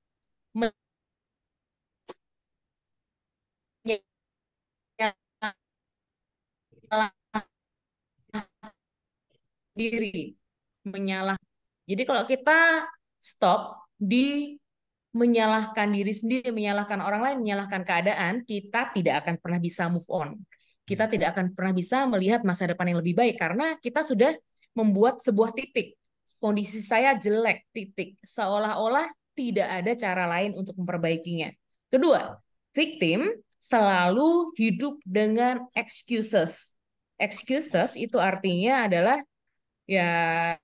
diri, menyalah. Jadi kalau kita stop di menyalahkan diri sendiri, menyalahkan orang lain, menyalahkan keadaan, kita tidak akan pernah bisa move on. Kita tidak akan pernah bisa melihat masa depan yang lebih baik karena kita sudah membuat sebuah titik. Kondisi saya jelek, titik. Seolah-olah tidak ada cara lain untuk memperbaikinya. Kedua, victim selalu hidup dengan excuses. Excuses itu artinya adalah ya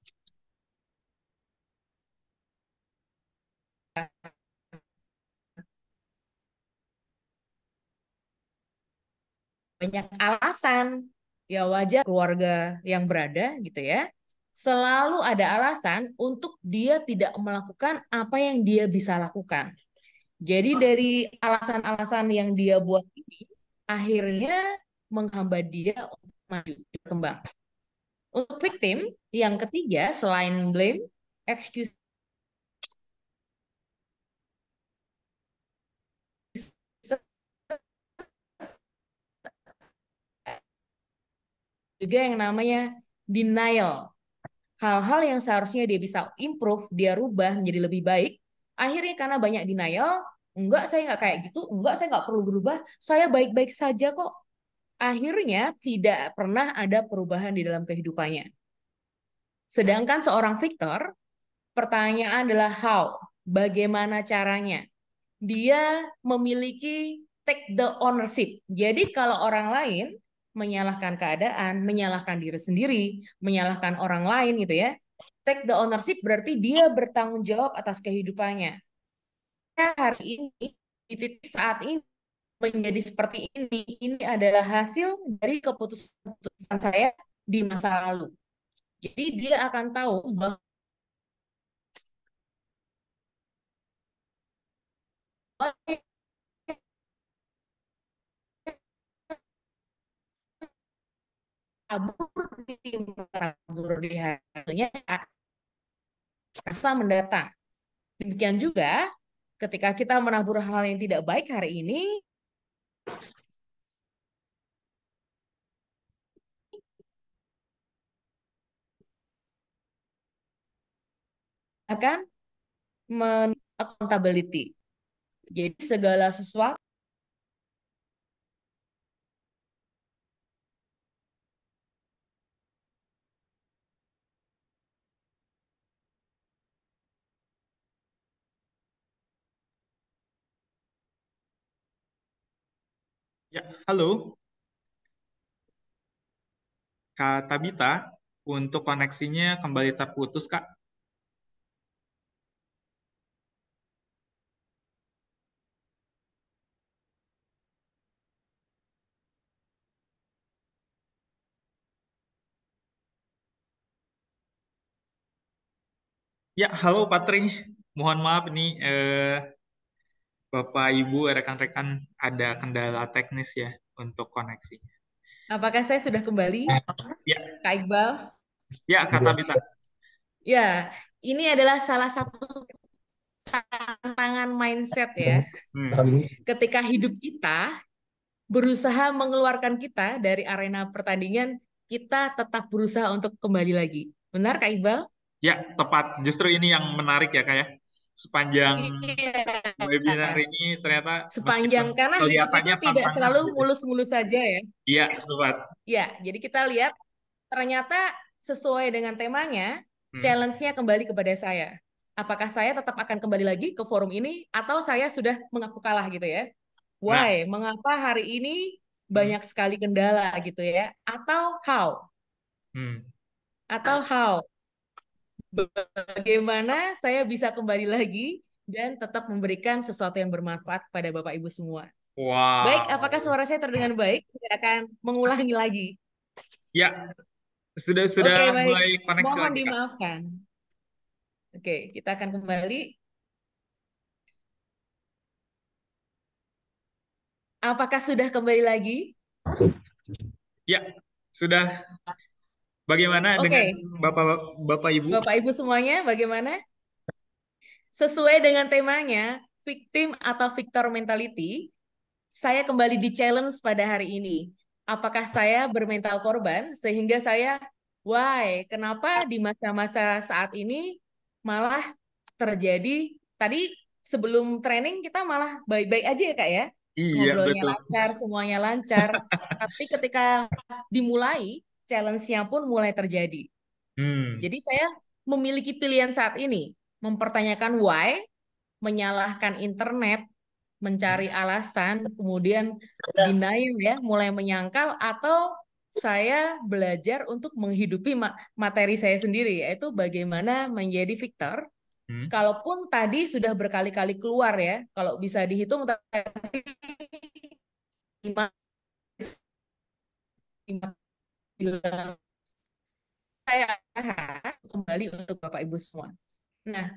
banyak alasan. Ya wajar keluarga yang berada gitu ya. Selalu ada alasan untuk dia tidak melakukan apa yang dia bisa lakukan. Jadi dari alasan-alasan yang dia buat ini akhirnya menghambat dia untuk maju, berkembang. Untuk victim yang ketiga selain blame, excuse juga yang namanya denial. Hal-hal yang seharusnya dia bisa improve, dia rubah menjadi lebih baik, akhirnya karena banyak denial, enggak saya nggak kayak gitu, enggak saya nggak perlu berubah, saya baik-baik saja kok. Akhirnya tidak pernah ada perubahan di dalam kehidupannya. Sedangkan seorang Victor, pertanyaan adalah how, bagaimana caranya. Dia memiliki take the ownership. Jadi kalau orang lain menyalahkan keadaan, menyalahkan diri sendiri, menyalahkan orang lain gitu ya. Take the ownership berarti dia bertanggung jawab atas kehidupannya. Hari ini, di titik saat ini, menjadi seperti ini adalah hasil dari keputusan saya di masa lalu. Jadi dia akan tahu bahwa kabur di harinya rasa mendatang. Demikian juga ketika kita menabur hal yang tidak baik hari ini, akan accountability. Jadi segala sesuatu Ya, halo Kak Tabita, untuk koneksinya kembali terputus Kak. Ya, halo Patri. Mohon maaf nih, Bapak Ibu, rekan-rekan ada kendala teknis ya untuk koneksi. apakah saya sudah kembali, Ya, Kak Iqbal? ya Kak Tabita. Ya, ini adalah salah satu tantangan mindset ya. Ketika hidup kita berusaha mengeluarkan kita dari arena pertandingan, kita tetap berusaha untuk kembali lagi. Benar, Kak Iqbal? Ya, tepat. Justru ini yang menarik ya Kak ya. Sepanjang Iya. webinar ini ternyata Sepanjang, meskipun karena hidup itu kelihatannya tidak tantangan selalu gitu. mulus-mulus saja ya. Iya, tepat. Ya, jadi kita lihat ternyata sesuai dengan temanya, challenge-nya kembali kepada saya. Apakah saya tetap akan kembali lagi ke forum ini atau saya sudah mengaku kalah gitu ya? Nah, Why? Mengapa hari ini banyak sekali kendala gitu ya? Atau how? Atau how? Bagaimana saya bisa kembali lagi dan tetap memberikan sesuatu yang bermanfaat kepada Bapak Ibu semua. Baik, apakah wow. suara saya terdengar baik? Saya akan mengulangi lagi. Ya, sudah Oke, baik. mulai koneksi Mohon lagi Kak. dimaafkan. Oke, kita akan kembali. Apakah sudah kembali lagi? Ya, sudah. Bagaimana Oke. dengan Bapak Ibu? Bapak Ibu semuanya, bagaimana? Sesuai dengan temanya, victim atau victor mentality, saya kembali di challenge pada hari ini. Apakah saya bermental korban sehingga saya, why, kenapa di masa-masa saat ini malah terjadi, tadi sebelum training kita malah baik-baik aja ya Kak ya, Iya, ngobrolnya betul. lancar, semuanya lancar, tapi ketika dimulai, challenge-nya pun mulai terjadi. Hmm. Jadi saya memiliki pilihan saat ini, mempertanyakan why, menyalahkan internet, mencari alasan, kemudian denial ya, mulai menyangkal, atau saya belajar untuk menghidupi materi saya sendiri, yaitu bagaimana menjadi victor. Hmm. Kalaupun tadi sudah berkali-kali keluar ya, kalau bisa dihitung tadi 5 bilang saya kembali untuk Bapak Ibu semua. Nah,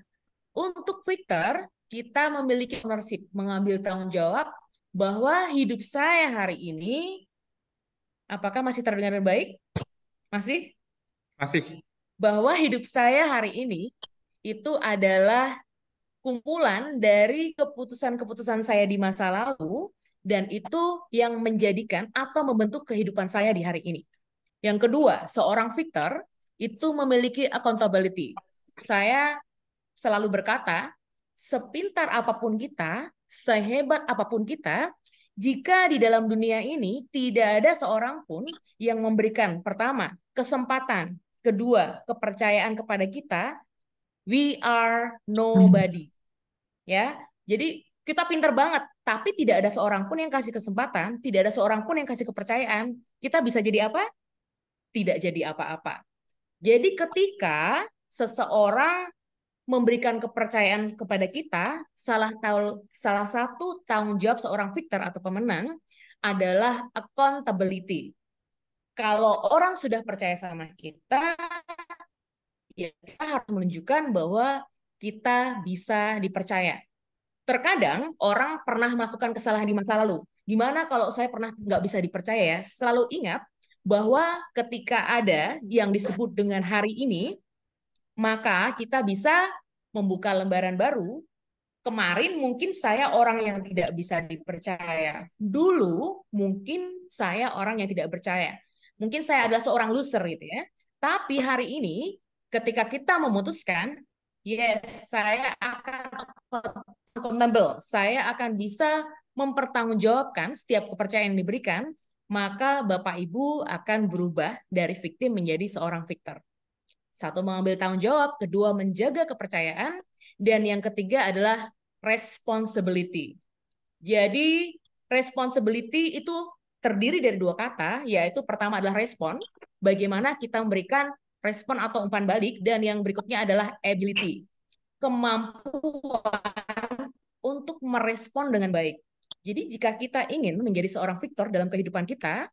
untuk Victor, kita memiliki ownership, mengambil tanggung jawab bahwa hidup saya hari ini, apakah masih terdengar baik? Masih? Masih. Bahwa hidup saya hari ini itu adalah kumpulan dari keputusan-keputusan saya di masa lalu, dan itu yang menjadikan atau membentuk kehidupan saya di hari ini. Yang kedua, seorang Victor itu memiliki accountability. Saya selalu berkata, sepintar apapun kita, sehebat apapun kita, jika di dalam dunia ini tidak ada seorang pun yang memberikan, pertama, kesempatan, kedua, kepercayaan kepada kita, we are nobody. Ya, jadi kita pintar banget, tapi tidak ada seorang pun yang kasih kesempatan, tidak ada seorang pun yang kasih kepercayaan. Kita bisa jadi apa? Tidak jadi apa-apa. Jadi ketika seseorang memberikan kepercayaan kepada kita, salah satu tanggung jawab seorang victor atau pemenang adalah accountability. Kalau orang sudah percaya sama kita, ya kita harus menunjukkan bahwa kita bisa dipercaya. Terkadang orang pernah melakukan kesalahan di masa lalu. Gimana kalau saya pernah nggak bisa dipercaya ya? Selalu ingat bahwa ketika ada yang disebut dengan hari ini, maka kita bisa membuka lembaran baru. Kemarin mungkin saya orang yang tidak bisa dipercaya. Dulu mungkin saya orang yang tidak percaya. Mungkin saya adalah seorang loser gitu ya. Tapi hari ini ketika kita memutuskan, yes, saya akan accountable. Saya akan bisa mempertanggungjawabkan setiap kepercayaan yang diberikan, maka Bapak Ibu akan berubah dari victim menjadi seorang victor. Satu, mengambil tanggung jawab, kedua, menjaga kepercayaan, dan yang ketiga adalah responsibility. Jadi, responsibility itu terdiri dari dua kata, yaitu pertama adalah respon, bagaimana kita memberikan respon atau umpan balik, dan yang berikutnya adalah ability, kemampuan untuk merespon dengan baik. Jadi, jika kita ingin menjadi seorang victor dalam kehidupan kita,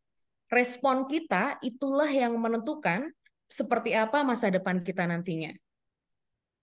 respon kita itulah yang menentukan seperti apa masa depan kita nantinya.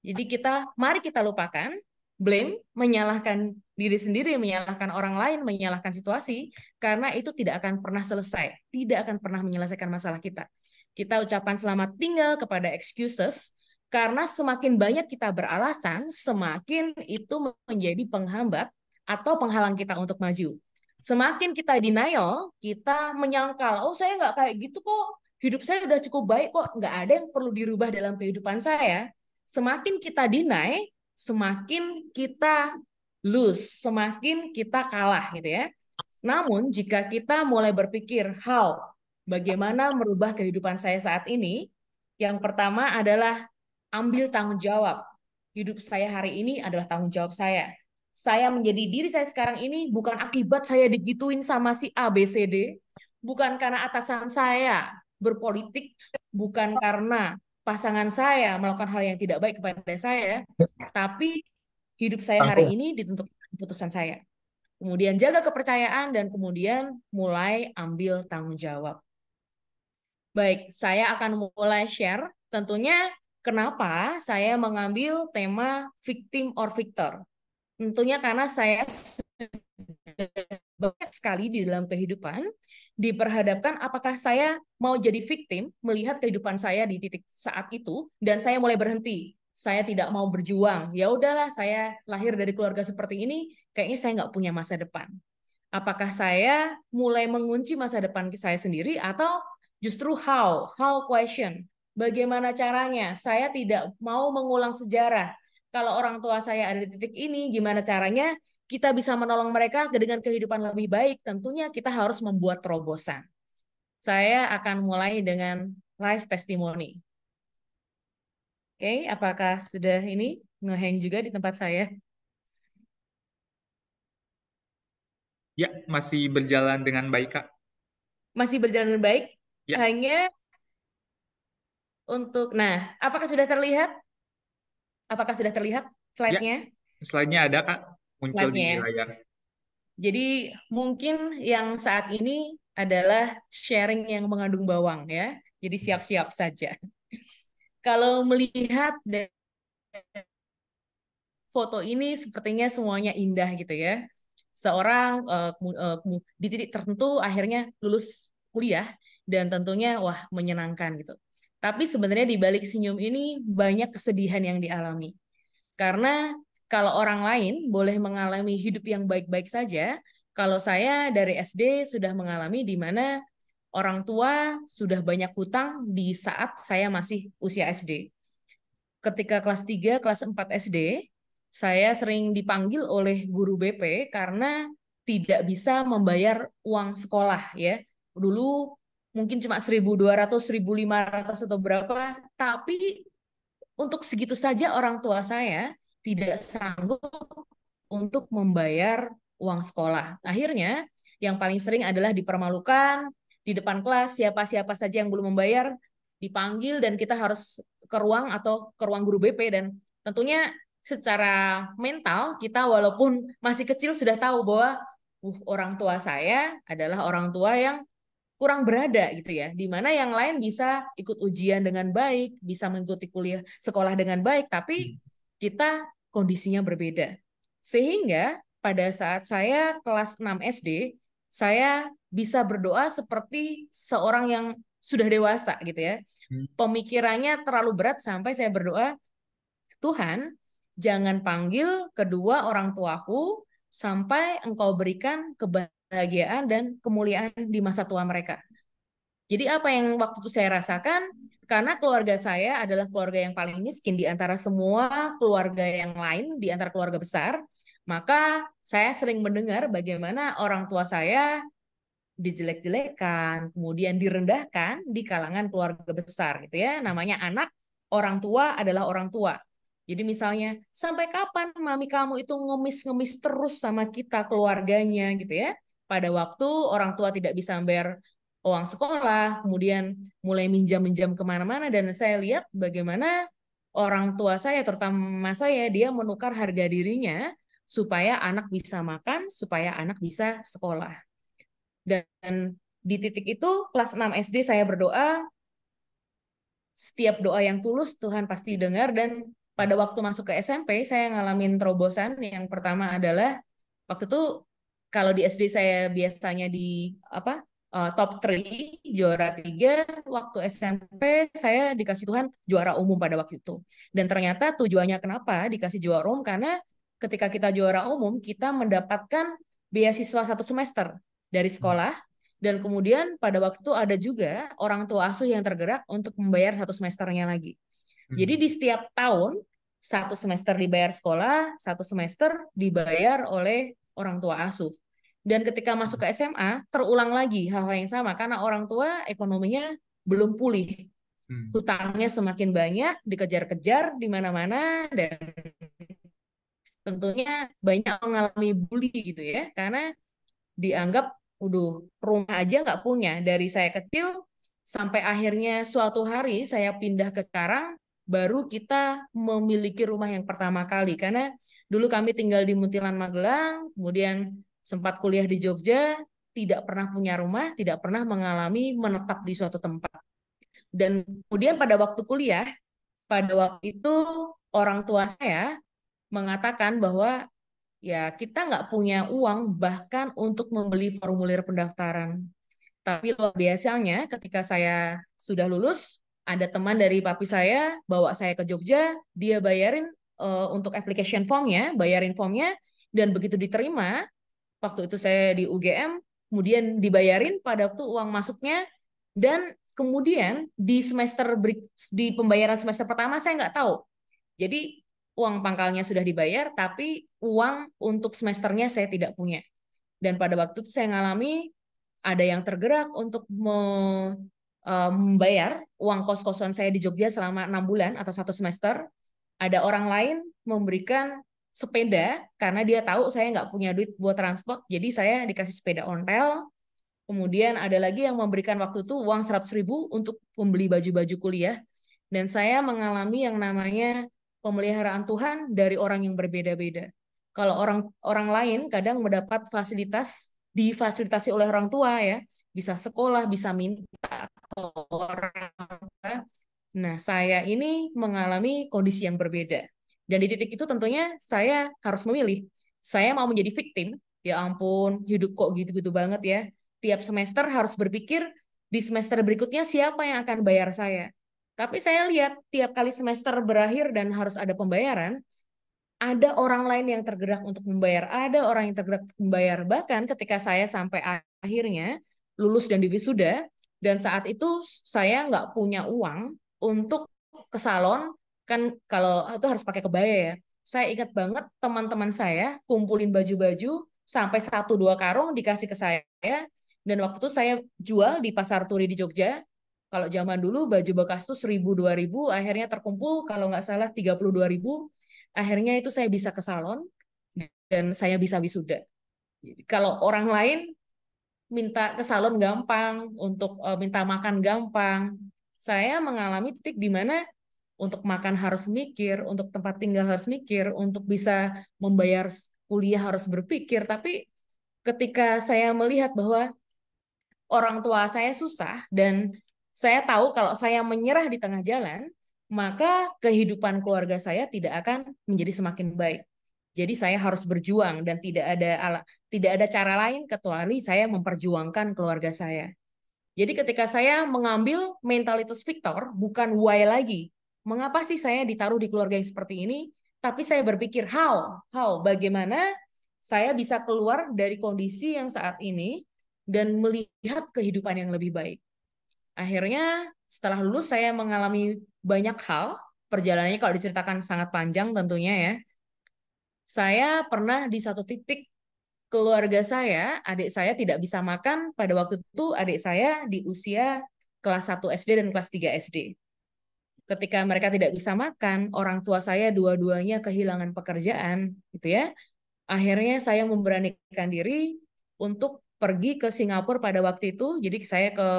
Jadi mari kita lupakan blame, menyalahkan diri sendiri, menyalahkan orang lain, menyalahkan situasi, karena itu tidak akan pernah selesai, tidak akan pernah menyelesaikan masalah kita. Kita ucapkan selamat tinggal kepada excuses, karena semakin banyak kita beralasan, semakin itu menjadi penghambat atau penghalang kita untuk maju. Semakin kita denial, kita menyangkal, oh saya nggak kayak gitu kok, hidup saya udah cukup baik kok, nggak ada yang perlu dirubah dalam kehidupan saya. Semakin kita deny, semakin kita lose, semakin kita kalah gitu ya. Namun jika kita mulai berpikir bagaimana merubah kehidupan saya saat ini, yang pertama adalah ambil tanggung jawab. Hidup saya hari ini adalah tanggung jawab saya. Saya menjadi diri saya sekarang ini bukan akibat saya digituin sama si A, B, C, D, bukan karena atasan saya berpolitik, bukan karena pasangan saya melakukan hal yang tidak baik kepada saya, tapi hidup saya hari ini ditentukan keputusan saya. Kemudian jaga kepercayaan dan kemudian mulai ambil tanggung jawab. Baik, saya akan mulai share tentunya kenapa saya mengambil tema victim or victor. Tentunya karena saya banyak sekali di dalam kehidupan diperhadapkan apakah saya mau jadi victim melihat kehidupan saya di titik saat itu dan saya mulai berhenti. Saya tidak mau berjuang. Ya udahlah, saya lahir dari keluarga seperti ini, kayaknya saya nggak punya masa depan. Apakah saya mulai mengunci masa depan saya sendiri atau justru how question, bagaimana caranya? Saya tidak mau mengulang sejarah. Kalau orang tua saya ada di titik ini, gimana caranya kita bisa menolong mereka dengan kehidupan lebih baik? Tentunya kita harus membuat terobosan. Saya akan mulai dengan live testimony. Oke, apakah sudah ini ngehang juga di tempat saya? Ya, masih berjalan dengan baik, Kak. Masih berjalan baik? Ya, Hanya untuk, nah, apakah sudah terlihat? Apakah sudah terlihat ya, slide-nya? slide-nya ada, Kak, muncul di Slide-nya ya. layar. Jadi mungkin yang saat ini adalah sharing yang mengandung bawang ya. Jadi siap-siap saja. Kalau melihat dari foto ini sepertinya semuanya indah gitu ya. Seorang di titik tertentu akhirnya lulus kuliah dan tentunya wah menyenangkan gitu. Tapi sebenarnya di balik senyum ini banyak kesedihan yang dialami. Karena kalau orang lain boleh mengalami hidup yang baik-baik saja, kalau saya dari SD sudah mengalami di mana orang tua sudah banyak hutang di saat saya masih usia SD. Ketika kelas 3, kelas 4 SD, saya sering dipanggil oleh guru BP karena tidak bisa membayar uang sekolah ya. Dulu mungkin cuma 1.200, 1.500 atau berapa, tapi untuk segitu saja orang tua saya tidak sanggup untuk membayar uang sekolah. Akhirnya yang paling sering adalah dipermalukan di depan kelas, siapa-siapa saja yang belum membayar dipanggil dan kita harus ke ruang atau ke ruang guru BP, dan tentunya secara mental kita walaupun masih kecil sudah tahu bahwa orang tua saya adalah orang tua yang kurang berada gitu ya, di mana yang lain bisa ikut ujian dengan baik, bisa mengikuti kuliah sekolah dengan baik, tapi kita kondisinya berbeda. Sehingga pada saat saya kelas 6 SD, saya bisa berdoa seperti seorang yang sudah dewasa gitu ya. Pemikirannya terlalu berat sampai saya berdoa, Tuhan, jangan panggil kedua orang tuaku sampai Engkau berikan kebahagiaan dan kemuliaan di masa tua mereka. Jadi apa yang waktu itu saya rasakan, karena keluarga saya adalah keluarga yang paling miskin di antara semua keluarga yang lain, di antara keluarga besar, maka saya sering mendengar bagaimana orang tua saya dijelek-jelekan, kemudian direndahkan di kalangan keluarga besar gitu ya. Namanya anak, orang tua adalah orang tua. Jadi misalnya, sampai kapan mami kamu itu ngemis-ngemis terus sama kita keluarganya gitu ya. Pada waktu orang tua tidak bisa bayar uang sekolah, kemudian mulai minjam-minjam kemana-mana, dan saya lihat bagaimana orang tua saya, terutama saya, dia menukar harga dirinya supaya anak bisa makan, supaya anak bisa sekolah. Dan di titik itu, kelas 6 SD saya berdoa, setiap doa yang tulus Tuhan pasti dengar, dan pada waktu masuk ke SMP, saya ngalamin terobosan. Yang pertama adalah, waktu itu kalau di SD saya biasanya di top 3, juara 3, waktu SMP saya dikasih Tuhan juara umum pada waktu itu. Dan ternyata tujuannya kenapa dikasih juara umum, karena ketika kita juara umum, kita mendapatkan beasiswa 1 semester dari sekolah, dan kemudian pada waktu itu ada juga orang tua asuh yang tergerak untuk membayar 1 semesternya lagi. Jadi di setiap tahun 1 semester dibayar sekolah, 1 semester dibayar oleh orang tua asuh. Dan ketika masuk ke SMA, terulang lagi hal-hal yang sama karena orang tua ekonominya belum pulih. Hutangnya semakin banyak, dikejar-kejar di mana-mana, dan tentunya banyak mengalami bully gitu ya, karena dianggap rumah aja nggak punya. Dari saya kecil sampai akhirnya suatu hari saya pindah ke Karang, baru kita memiliki rumah yang pertama kali. Karena dulu kami tinggal di Muntilan Magelang, kemudian sempat kuliah di Jogja, tidak pernah punya rumah, tidak pernah mengalami menetap di suatu tempat. Dan kemudian pada waktu kuliah, pada waktu itu orang tua saya mengatakan bahwa ya kita nggak punya uang bahkan untuk membeli formulir pendaftaran. Tapi luar biasanya ketika saya sudah lulus, ada teman dari papi saya bawa saya ke Jogja, dia bayarin untuk application formnya, bayarin formnya, dan begitu diterima, Waktu itu saya di UGM, kemudian dibayarin pada waktu uang masuknya, dan kemudian di pembayaran semester pertama saya nggak tahu. Jadi uang pangkalnya sudah dibayar, tapi uang untuk semesternya saya tidak punya. Dan pada waktu itu saya ngalami ada yang tergerak untuk membayar uang kos-kosan saya di Jogja selama 6 bulan atau 1 semester. Ada orang lain memberikan sepeda karena dia tahu saya nggak punya duit buat transport, jadi saya dikasih sepeda ontel. Kemudian ada lagi yang memberikan waktu itu uang 100.000 untuk membeli baju-baju kuliah. Dan saya mengalami yang namanya pemeliharaan Tuhan dari orang yang berbeda-beda. Kalau orang lain kadang mendapat difasilitasi oleh orang tua ya, bisa sekolah, bisa minta ke orang tua. Nah, saya ini mengalami kondisi yang berbeda. Dan di titik itu tentunya saya harus memilih. Saya mau menjadi victim, ya ampun, hidup kok gitu-gitu banget ya. Tiap semester harus berpikir, di semester berikutnya siapa yang akan bayar saya. Tapi saya lihat tiap kali semester berakhir dan harus ada pembayaran, ada orang lain yang tergerak untuk membayar, ada orang yang tergerak untuk membayar. Bahkan ketika saya sampai akhirnya lulus dan diwisuda, dan saat itu saya nggak punya uang untuk ke salon, kan kalau itu harus pakai kebaya ya. Saya ingat banget teman-teman saya kumpulin baju-baju sampai 1-2 karung dikasih ke saya, dan waktu itu saya jual di Pasar Turi di Jogja. Kalau zaman dulu baju bekas tuh 1.000-2.000, akhirnya terkumpul kalau nggak salah 32.000. Akhirnya itu saya bisa ke salon dan saya bisa wisuda. Jadi, kalau orang lain minta ke salon gampang, untuk minta makan gampang, saya mengalami titik di mana untuk makan harus mikir, untuk tempat tinggal harus mikir, untuk bisa membayar kuliah harus berpikir. Tapi ketika saya melihat bahwa orang tua saya susah dan saya tahu kalau saya menyerah di tengah jalan, maka kehidupan keluarga saya tidak akan menjadi semakin baik. Jadi saya harus berjuang dan tidak ada cara lain kecuali saya memperjuangkan keluarga saya. Jadi ketika saya mengambil mentalitas Victor, bukan why lagi. Mengapa sih saya ditaruh di keluarga yang seperti ini? Tapi saya berpikir bagaimana saya bisa keluar dari kondisi yang saat ini dan melihat kehidupan yang lebih baik. Akhirnya setelah lulus saya mengalami banyak hal. Perjalanannya kalau diceritakan sangat panjang tentunya ya. Saya pernah di satu titik keluarga saya, adik saya tidak bisa makan. Pada waktu itu adik saya di usia kelas 1 SD dan kelas 3 SD. Ketika mereka tidak bisa makan, orang tua saya dua-duanya kehilangan pekerjaan, gitu ya. Akhirnya saya memberanikan diri untuk pergi ke Singapura pada waktu itu. Jadi saya ke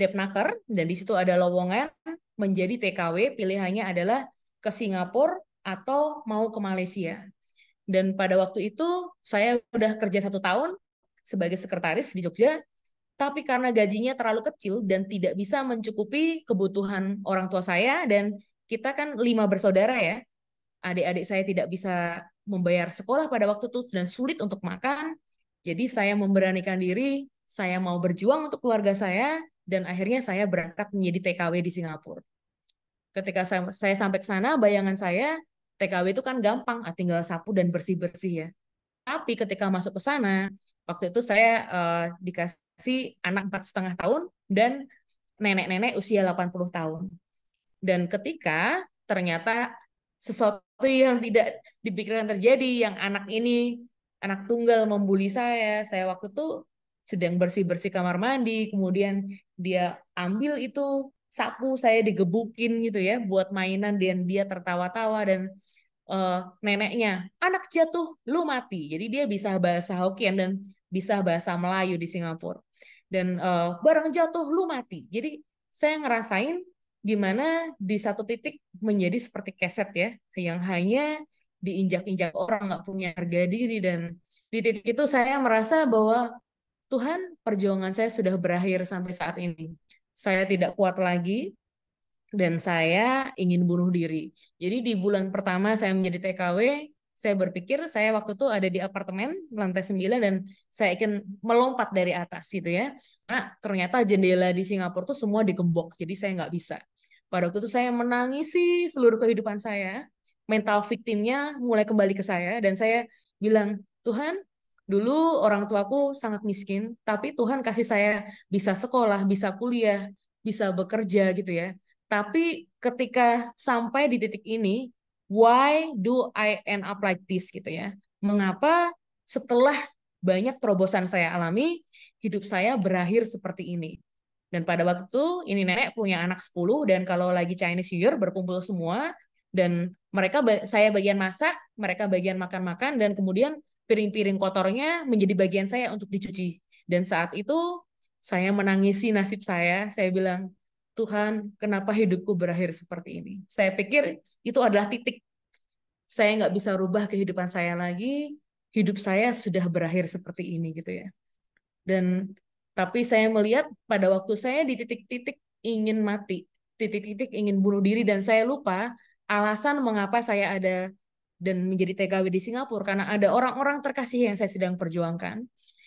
Depnaker, dan di situ ada lowongan menjadi TKW. Pilihannya adalah ke Singapura atau mau ke Malaysia. Dan pada waktu itu saya udah kerja 1 tahun sebagai sekretaris di Jogja, tapi karena gajinya terlalu kecil dan tidak bisa mencukupi kebutuhan orang tua saya, dan kita kan 5 bersaudara ya, adik-adik saya tidak bisa membayar sekolah pada waktu itu dan sulit untuk makan. Jadi saya memberanikan diri, saya mau berjuang untuk keluarga saya, dan akhirnya saya berangkat menjadi TKW di Singapura. Ketika saya sampai ke sana, bayangan saya TKW itu kan gampang, tinggal sapu dan bersih-bersih ya. Tapi ketika masuk ke sana, waktu itu saya dikasih anak 4,5 tahun dan nenek-nenek usia 80 tahun. Dan ketika ternyata sesuatu yang tidak dipikirkan terjadi, yang anak tunggal membuli saya waktu itu sedang bersih-bersih kamar mandi, kemudian dia ambil itu sapu, saya digebukin gitu ya buat mainan, dan dia tertawa-tawa, dan neneknya, anak jatuh lu mati. Jadi dia bisa bahasa Hokkien dan bisa bahasa Melayu di Singapura. Dan barang jatuh lu mati. Jadi saya ngerasain gimana di satu titik menjadi seperti keset ya, yang hanya diinjak-injak orang, nggak punya harga diri. Dan di titik itu saya merasa bahwa Tuhan, perjuangan saya sudah berakhir sampai saat ini. Saya tidak kuat lagi dan saya ingin bunuh diri. Jadi di bulan pertama saya menjadi TKW, saya berpikir saya waktu itu ada di apartemen lantai 9 dan saya ingin melompat dari atas gitu ya. Nah, ternyata jendela di Singapura tuh semua digembok, jadi saya nggak bisa. Pada waktu itu saya menangisi seluruh kehidupan saya, mental victimnya mulai kembali ke saya, dan saya bilang, Tuhan, dulu orang tuaku sangat miskin, tapi Tuhan kasih saya bisa sekolah, bisa kuliah, bisa bekerja gitu ya. Tapi ketika sampai di titik ini, why do I end up like this gitu ya? Mengapa setelah banyak terobosan saya alami, hidup saya berakhir seperti ini? Dan pada waktu itu ini nenek punya anak 10 dan kalau lagi Chinese New Year berkumpul semua dan saya bagian masak, mereka bagian makan-makan dan kemudian piring-piring kotornya menjadi bagian saya untuk dicuci. Dan saat itu saya menangisi nasib saya bilang, Tuhan, kenapa hidupku berakhir seperti ini? Saya pikir itu adalah titik. Saya nggak bisa rubah kehidupan saya lagi, hidup saya sudah berakhir seperti ini gitu ya. Dan tapi saya melihat pada waktu saya di titik-titik ingin mati, titik-titik ingin bunuh diri dan saya lupa alasan mengapa saya ada dan menjadi TKW di Singapura karena ada orang-orang terkasih yang saya sedang perjuangkan.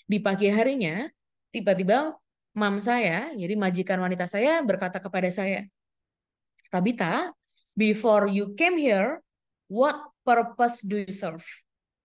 Di pagi harinya, tiba-tiba mam saya, jadi majikan wanita saya berkata kepada saya, Tabita, before you came here, what purpose do you serve?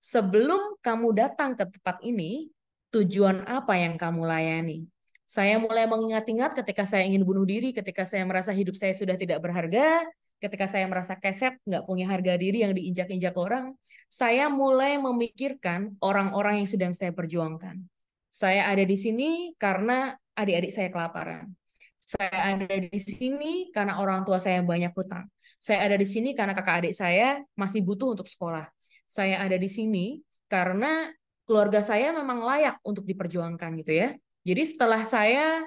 Sebelum kamu datang ke tempat ini, tujuan apa yang kamu layani? Saya mulai mengingat-ingat ketika saya ingin bunuh diri, ketika saya merasa hidup saya sudah tidak berharga, ketika saya merasa keset, nggak punya harga diri yang diinjak-injak orang, saya mulai memikirkan orang-orang yang sedang saya perjuangkan. Saya ada di sini karena adik-adik saya kelaparan. Saya ada di sini karena orang tua saya banyak hutang. Saya ada di sini karena kakak adik saya masih butuh untuk sekolah. Saya ada di sini karena keluarga saya memang layak untuk diperjuangkan gitu ya. Jadi setelah saya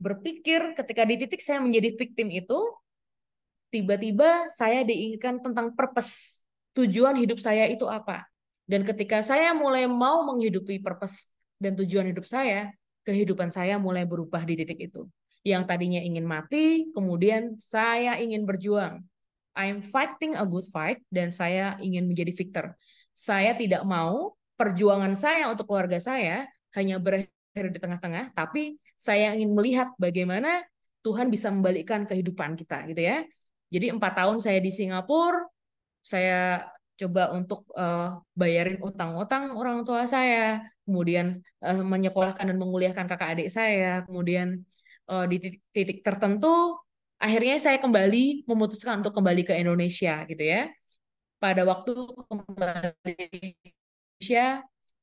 berpikir ketika di titik saya menjadi victim itu, tiba-tiba saya diingatkan tentang purpose. Tujuan hidup saya itu apa? Dan ketika saya mulai mau menghidupi purpose dan tujuan hidup saya, kehidupan saya mulai berubah di titik itu. Yang tadinya ingin mati, kemudian saya ingin berjuang. I'm fighting a good fight dan saya ingin menjadi victor. Saya tidak mau perjuangan saya untuk keluarga saya hanya berakhir di tengah-tengah, tapi saya ingin melihat bagaimana Tuhan bisa membalikkan kehidupan kita, gitu ya. Jadi 4 tahun saya di Singapura, saya coba untuk bayarin utang-utang orang tua saya, kemudian menyekolahkan dan menguliahkan kakak adik saya, kemudian di titik tertentu akhirnya saya kembali memutuskan untuk kembali ke Indonesia gitu ya. Pada waktu kembali ke Indonesia,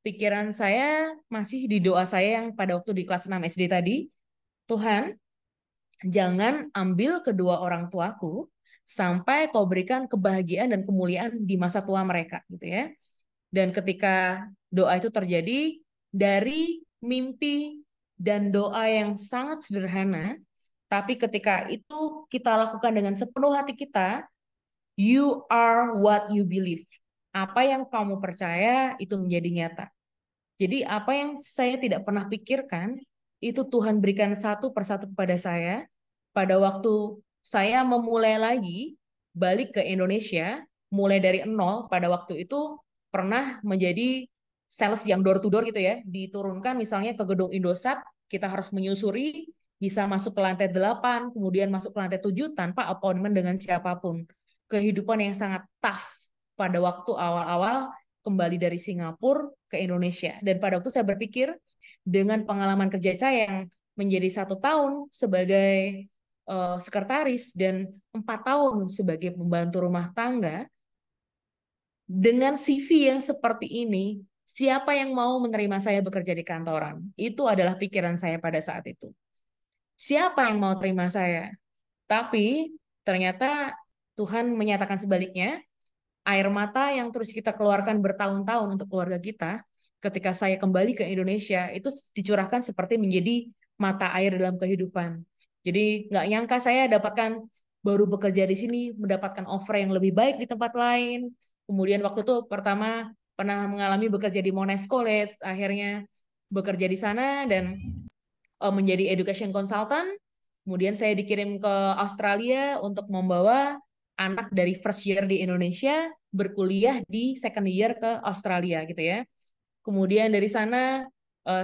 pikiran saya masih di doa saya yang pada waktu di kelas 6 SD tadi, Tuhan, jangan ambil kedua orang tuaku sampai kau berikan kebahagiaan dan kemuliaan di masa tua mereka gitu ya. Dan ketika doa itu terjadi dari mimpi dan doa yang sangat sederhana, tapi ketika itu kita lakukan dengan sepenuh hati kita, you are what you believe. Apa yang kamu percaya itu menjadi nyata. Jadi apa yang saya tidak pernah pikirkan, itu Tuhan berikan satu persatu kepada saya. Pada waktu saya memulai lagi, balik ke Indonesia, mulai dari nol, pada waktu itu pernah menjadi sales yang door to door gitu ya, diturunkan misalnya ke gedung Indosat, kita harus menyusuri, bisa masuk ke lantai 8, kemudian masuk ke lantai 7 tanpa appointment dengan siapapun. Kehidupan yang sangat tough pada waktu awal-awal kembali dari Singapura ke Indonesia. Dan pada waktu saya berpikir, dengan pengalaman kerja saya yang menjadi 1 tahun sebagai sekretaris dan 4 tahun sebagai pembantu rumah tangga, dengan CV yang seperti ini, siapa yang mau menerima saya bekerja di kantoran? Itu adalah pikiran saya pada saat itu. Siapa yang mau terima saya? Tapi ternyata Tuhan menyatakan sebaliknya, air mata yang terus kita keluarkan bertahun-tahun untuk keluarga kita, ketika saya kembali ke Indonesia, itu dicurahkan seperti menjadi mata air dalam kehidupan. Jadi nggak nyangka saya baru bekerja di sini, mendapatkan offer yang lebih baik di tempat lain. Kemudian waktu itu pertama pernah mengalami bekerja di Monash College, akhirnya bekerja di sana dan menjadi education consultant. Kemudian saya dikirim ke Australia untuk membawa anak dari first year di Indonesia berkuliah di second year ke Australia gitu ya. Kemudian dari sana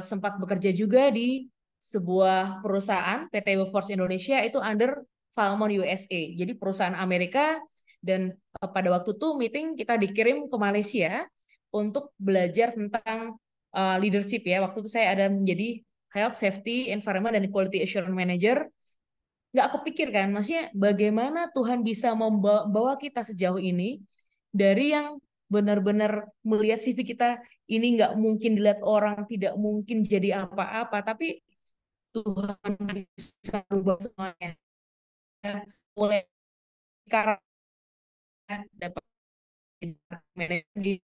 sempat bekerja juga di sebuah perusahaan PT Workforce Indonesia itu under Valmont USA. Jadi perusahaan Amerika dan pada waktu itu meeting kita dikirim ke Malaysia untuk belajar tentang leadership ya. Waktu itu saya ada menjadi Health, Safety, Environment, dan Quality Assurance Manager. Nggak kepikir kan, maksudnya bagaimana Tuhan bisa membawa kita sejauh ini dari yang benar-benar melihat CV kita ini nggak mungkin dilihat orang, tidak mungkin jadi apa-apa, tapi Tuhan bisa rubah semuanya. Mulai karakter dapat di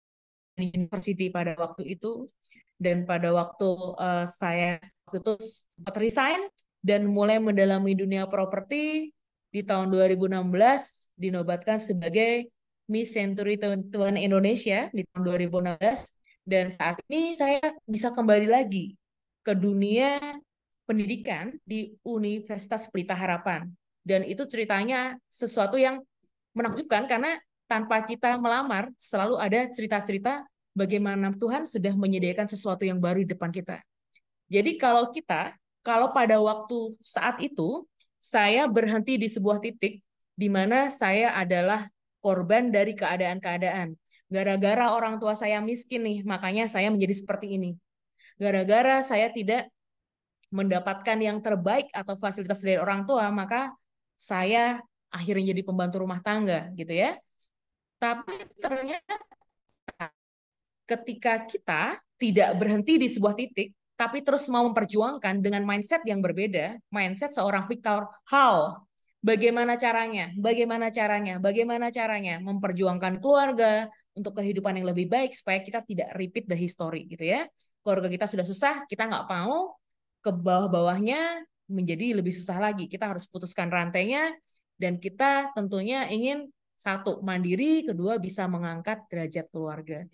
university pada waktu itu, dan pada waktu saya waktu itu sempat resign dan mulai mendalami dunia properti. Di tahun 2016 dinobatkan sebagai Miss Century Tahun Indonesia di tahun 2016, dan saat ini saya bisa kembali lagi ke dunia pendidikan di Universitas Pelita Harapan, dan itu ceritanya sesuatu yang menakjubkan karena tanpa kita melamar selalu ada cerita-cerita bagaimana Tuhan sudah menyediakan sesuatu yang baru di depan kita. Jadi kalau pada waktu saat itu saya berhenti di sebuah titik di mana saya adalah korban dari keadaan-keadaan. Gara-gara orang tua saya miskin nih, makanya saya menjadi seperti ini. Gara-gara saya tidak mendapatkan yang terbaik atau fasilitas dari orang tua, maka saya akhirnya jadi pembantu rumah tangga gitu ya. Tapi ternyata ketika kita tidak berhenti di sebuah titik, tapi terus mau memperjuangkan dengan mindset yang berbeda, mindset seorang Victor Hall, bagaimana caranya? Bagaimana caranya? Bagaimana caranya memperjuangkan keluarga untuk kehidupan yang lebih baik supaya kita tidak repeat the history gitu ya. Keluarga kita sudah susah, kita nggak mau ke bawah-bawahnya menjadi lebih susah lagi. Kita harus putuskan rantainya, dan kita tentunya ingin satu, mandiri, kedua bisa mengangkat derajat keluarga.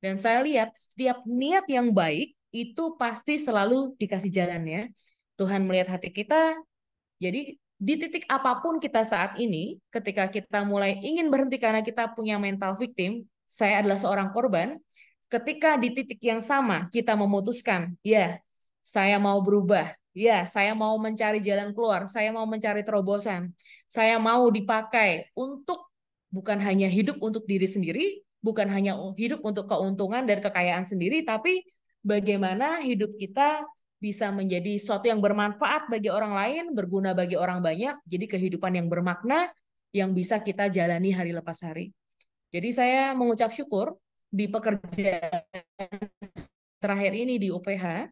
Dan saya lihat setiap niat yang baik itu pasti selalu dikasih jalan ya. Tuhan melihat hati kita. Jadi di titik apapun kita saat ini, ketika kita mulai ingin berhenti karena kita punya mental victim, saya adalah seorang korban. Ketika di titik yang sama kita memutuskan, ya saya mau berubah, ya saya mau mencari jalan keluar, saya mau mencari terobosan, saya mau dipakai untuk bukan hanya hidup untuk diri sendiri, bukan hanya hidup untuk keuntungan dan kekayaan sendiri, tapi bagaimana hidup kita bisa menjadi sesuatu yang bermanfaat bagi orang lain, berguna bagi orang banyak, jadi kehidupan yang bermakna yang bisa kita jalani hari lepas hari. Jadi saya mengucap syukur di pekerjaan terakhir ini di UPH.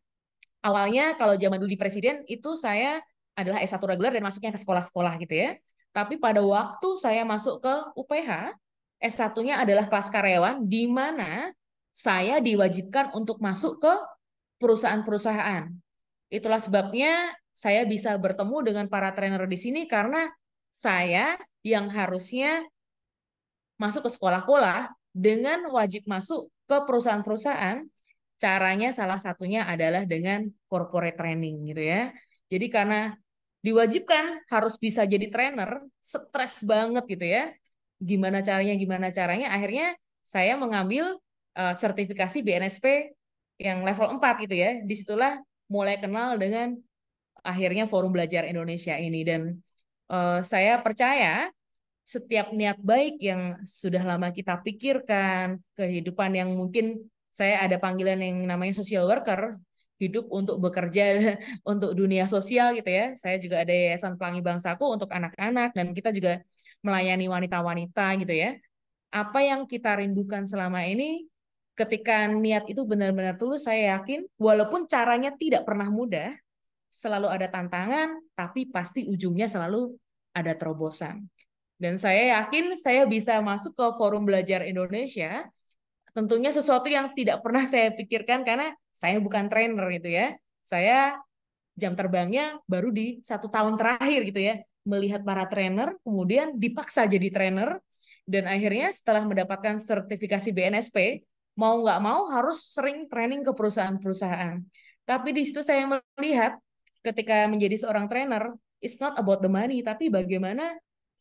Awalnya kalau zaman dulu di Presiden itu saya adalah S1 reguler dan masuknya ke sekolah-sekolah gitu ya. Tapi pada waktu saya masuk ke UPH, S1-nya adalah kelas karyawan, di mana saya diwajibkan untuk masuk ke perusahaan-perusahaan. Itulah sebabnya saya bisa bertemu dengan para trainer di sini, karena saya yang harusnya masuk ke sekolah-sekolah dengan wajib masuk ke perusahaan-perusahaan, caranya salah satunya adalah dengan corporate training gitu ya. Jadi karena diwajibkan harus bisa jadi trainer, stres banget gitu ya. Gimana caranya, akhirnya saya mengambil sertifikasi BNSP yang level 4 gitu ya. Disitulah mulai kenal dengan akhirnya Forum Belajar Indonesia ini, dan saya percaya setiap niat baik yang sudah lama kita pikirkan, kehidupan yang mungkin saya ada panggilan yang namanya social worker, hidup untuk bekerja untuk dunia sosial gitu ya. Saya juga ada Yayasan Pelangi Bangsaku untuk anak-anak, dan kita juga melayani wanita-wanita gitu ya. Apa yang kita rindukan selama ini, ketika niat itu benar-benar tulus, saya yakin walaupun caranya tidak pernah mudah, selalu ada tantangan, tapi pasti ujungnya selalu ada terobosan. Dan saya yakin saya bisa masuk ke Forum Belajar Indonesia, tentunya sesuatu yang tidak pernah saya pikirkan karena saya bukan trainer gitu ya. Saya jam terbangnya baru di 1 tahun terakhir gitu ya. Melihat para trainer, kemudian dipaksa jadi trainer, dan akhirnya setelah mendapatkan sertifikasi BNSP, mau nggak mau harus sering training ke perusahaan-perusahaan. Tapi di situ saya melihat ketika menjadi seorang trainer, it's not about the money, tapi bagaimana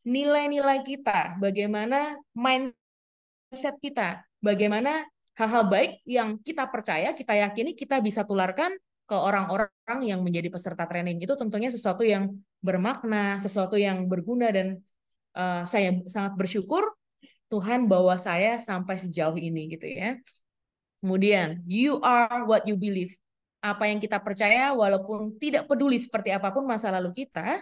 nilai-nilai kita, bagaimana mindset kita, bagaimana hal-hal baik yang kita percaya, kita yakini kita bisa tularkan ke orang-orang yang menjadi peserta training. Itu tentunya sesuatu yang bermakna, sesuatu yang berguna, dan saya sangat bersyukur Tuhan bawa saya sampai sejauh ini gitu ya. Kemudian, you are what you believe. Apa yang kita percaya, walaupun tidak peduli seperti apapun masa lalu kita,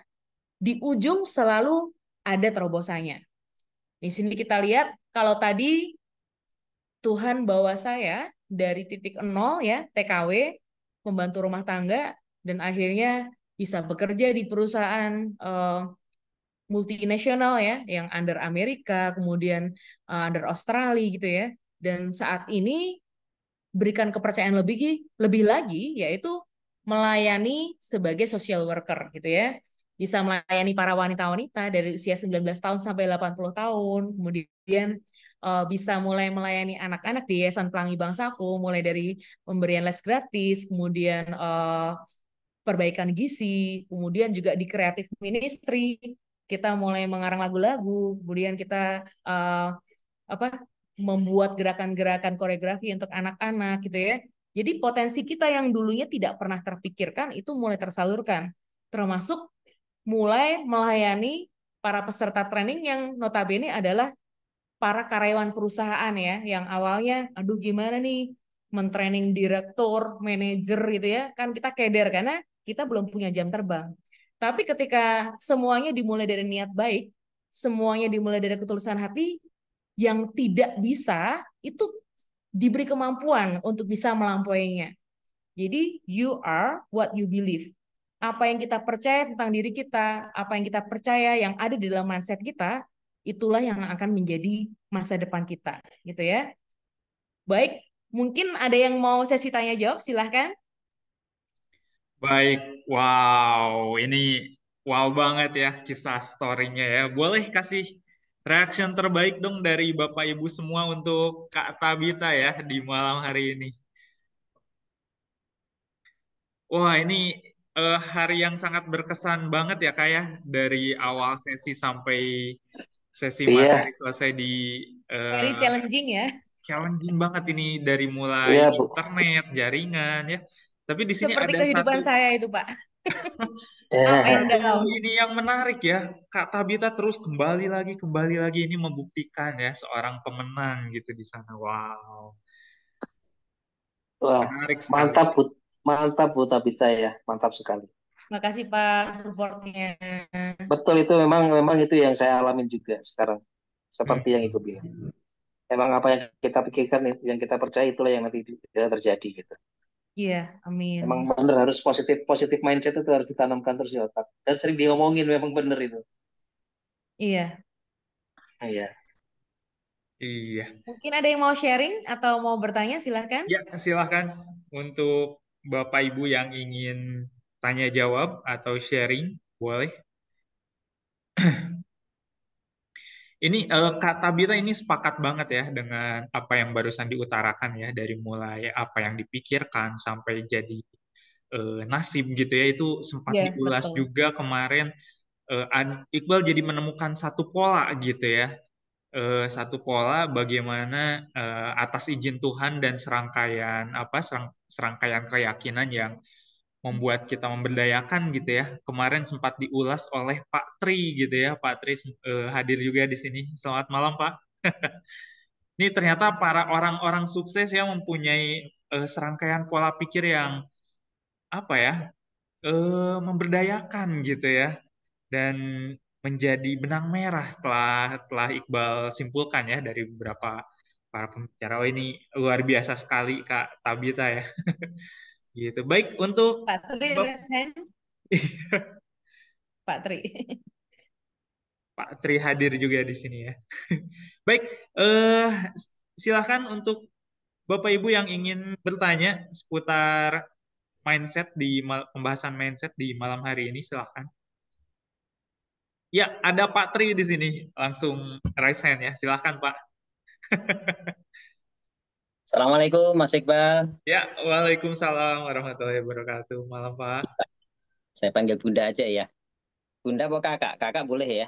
di ujung selalu ada terobosannya. Di sini kita lihat, kalau tadi Tuhan bawa saya dari titik nol ya, TKW, pembantu rumah tangga, dan akhirnya bisa bekerja di perusahaan multinasional ya, yang under Amerika, kemudian under Australia gitu ya. Dan saat ini berikan kepercayaan lebih lagi, yaitu melayani sebagai social worker gitu ya. Bisa melayani para wanita-wanita dari usia 19 tahun sampai 80 tahun. Kemudian bisa mulai melayani anak-anak di Yayasan Pelangi Bangsaku, mulai dari pemberian les gratis, kemudian perbaikan gizi, kemudian juga di creative ministry kita mulai mengarang lagu-lagu, kemudian kita membuat gerakan-gerakan koreografi untuk anak-anak gitu ya. Jadi potensi kita yang dulunya tidak pernah terpikirkan itu mulai tersalurkan, termasuk mulai melayani para peserta training yang notabene adalah para karyawan perusahaan ya, yang awalnya aduh gimana nih mentraining direktur, manajer gitu ya, kan kita keder karena kita belum punya jam terbang. Tapi ketika semuanya dimulai dari niat baik, semuanya dimulai dari ketulusan hati, yang tidak bisa itu diberi kemampuan untuk bisa melampauinya. Jadi you are what you believe. Apa yang kita percaya tentang diri kita, apa yang kita percaya yang ada di dalam mindset kita, itulah yang akan menjadi masa depan kita, gitu ya. Baik, mungkin ada yang mau sesi tanya jawab, silahkan. Baik, wow, ini wow banget ya kisah story-nya ya. Boleh kasih reaction terbaik dong dari Bapak Ibu semua untuk Kak Tabita ya di malam hari ini. Wah, ini hari yang sangat berkesan banget ya Kak ya. Dari awal sesi sampai sesi Iya, materi selesai di Very challenging ya. challenging banget ini dari mulai iya Bu. internet, jaringan ya. Tapi di sini Seperti ada kehidupan saya itu, Pak. Up and satu down. ini yang menarik ya. Kak Tabita terus kembali lagi ini membuktikan ya seorang pemenang gitu di sana. Wow, Wah, menarik sekali. mantap Bu Tabita ya, mantap sekali. Makasih Pak supportnya. Betul itu memang itu yang saya alamin juga sekarang, seperti yang Ibu Hmm. bilang. Emang apa yang kita pikirkan, yang kita percaya itulah yang nanti terjadi gitu. Iya, amin. Emang bener harus positif mindset itu harus ditanamkan terus di otak. Dan sering diomongin memang bener itu. Iya. Iya. Iya. Mungkin ada yang mau sharing atau mau bertanya, silahkan. Ya, silahkan untuk Bapak Ibu yang ingin tanya jawab atau sharing, boleh. Ini Kak Tabita ini sepakat banget ya dengan apa yang barusan diutarakan ya, dari mulai apa yang dipikirkan sampai jadi nasib gitu ya, itu sempat Iya, diulas betul. juga kemarin. Iqbal jadi menemukan satu pola gitu ya, satu pola bagaimana atas izin Tuhan dan serangkaian keyakinan yang membuat kita memberdayakan gitu ya. Kemarin sempat diulas oleh Pak Tri gitu ya. Pak Tri hadir juga di sini. Selamat malam Pak. Ini ternyata para orang-orang sukses yang mempunyai serangkaian pola pikir yang apa ya, memberdayakan gitu ya, dan menjadi benang merah telah Iqbal simpulkan ya dari beberapa para pembicara. Oh, ini luar biasa sekali Kak Tabita ya. Gitu. Baik untuk Pak Tri, raise hand. Pak Tri. Pak Tri hadir juga di sini ya. Baik, eh silakan untuk Bapak Ibu yang ingin bertanya seputar pembahasan mindset di malam hari ini, silakan. Ya, ada Pak Tri di sini. Langsung raise hand ya. Silakan Pak. Assalamualaikum Mas Iqbal. Ya, waalaikumsalam warahmatullahi wabarakatuh. Malam Pak. Saya panggil Bunda aja ya. Bunda apa kakak? Kakak boleh ya?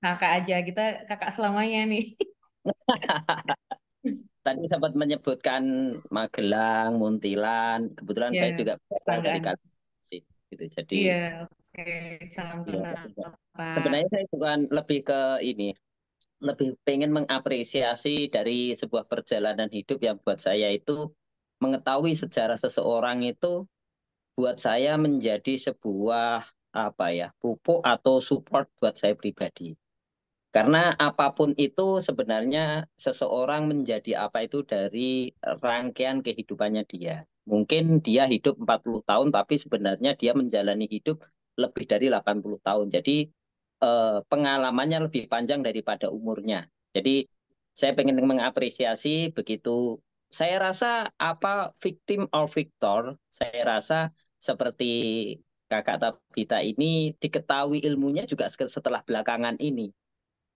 Kakak aja, kita kakak selamanya nih. Tadi sempat menyebutkan Magelang, Muntilan. Kebetulan Ya, saya juga berasal dari banggaan. Kalimantan gitu. Jadi Iya, oke. Salam ya, kenal, Pak. sebenarnya saya bukan lebih ke ini. lebih pengen mengapresiasi dari sebuah perjalanan hidup yang buat saya itu mengetahui sejarah seseorang itu buat saya menjadi sebuah apa ya, pupuk atau support buat saya pribadi. Karena apapun itu sebenarnya seseorang menjadi apa itu dari rangkaian kehidupannya dia. Mungkin dia hidup 40 tahun tapi sebenarnya dia menjalani hidup lebih dari 80 tahun. Jadi pengalamannya lebih panjang daripada umurnya. Jadi saya pengen mengapresiasi begitu. Saya rasa apa victim or victor, saya rasa seperti Kakak Tabita ini diketahui ilmunya juga setelah belakangan ini.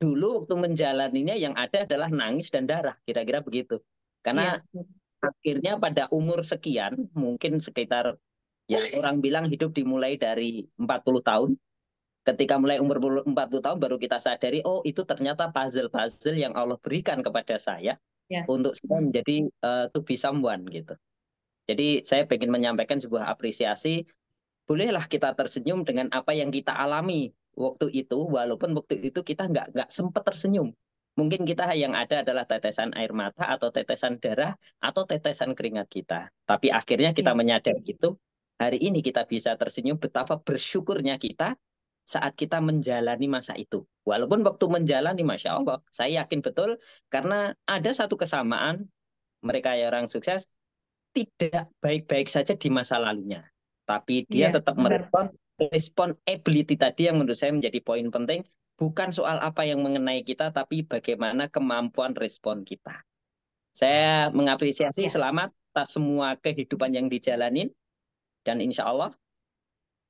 Dulu waktu menjalaninya yang ada adalah nangis dan darah, kira-kira begitu. Karena Iya. akhirnya pada umur sekian, mungkin sekitar ya orang bilang hidup dimulai dari 40 tahun. Ketika mulai umur 40 tahun baru kita sadari, oh itu ternyata puzzle-puzzle yang Allah berikan kepada saya untuk Yes. saya menjadi to be someone gitu. Jadi saya ingin menyampaikan sebuah apresiasi, bolehlah kita tersenyum dengan apa yang kita alami waktu itu, walaupun waktu itu kita nggak sempat tersenyum. Mungkin kita yang ada adalah tetesan air mata atau tetesan darah atau tetesan keringat kita. Tapi akhirnya kita Iya. menyadari itu, hari ini kita bisa tersenyum betapa bersyukurnya kita saat kita menjalani masa itu. Walaupun waktu menjalani, Masya Allah, saya yakin betul karena ada satu kesamaan mereka yang orang sukses tidak baik-baik saja di masa lalunya. Tapi dia Iya, tetap benar. respon ability tadi yang menurut saya menjadi poin penting. Bukan soal apa yang mengenai kita, tapi bagaimana kemampuan respon kita. Saya mengapresiasi Iya. selamat atas semua kehidupan yang dijalanin. Dan insya Allah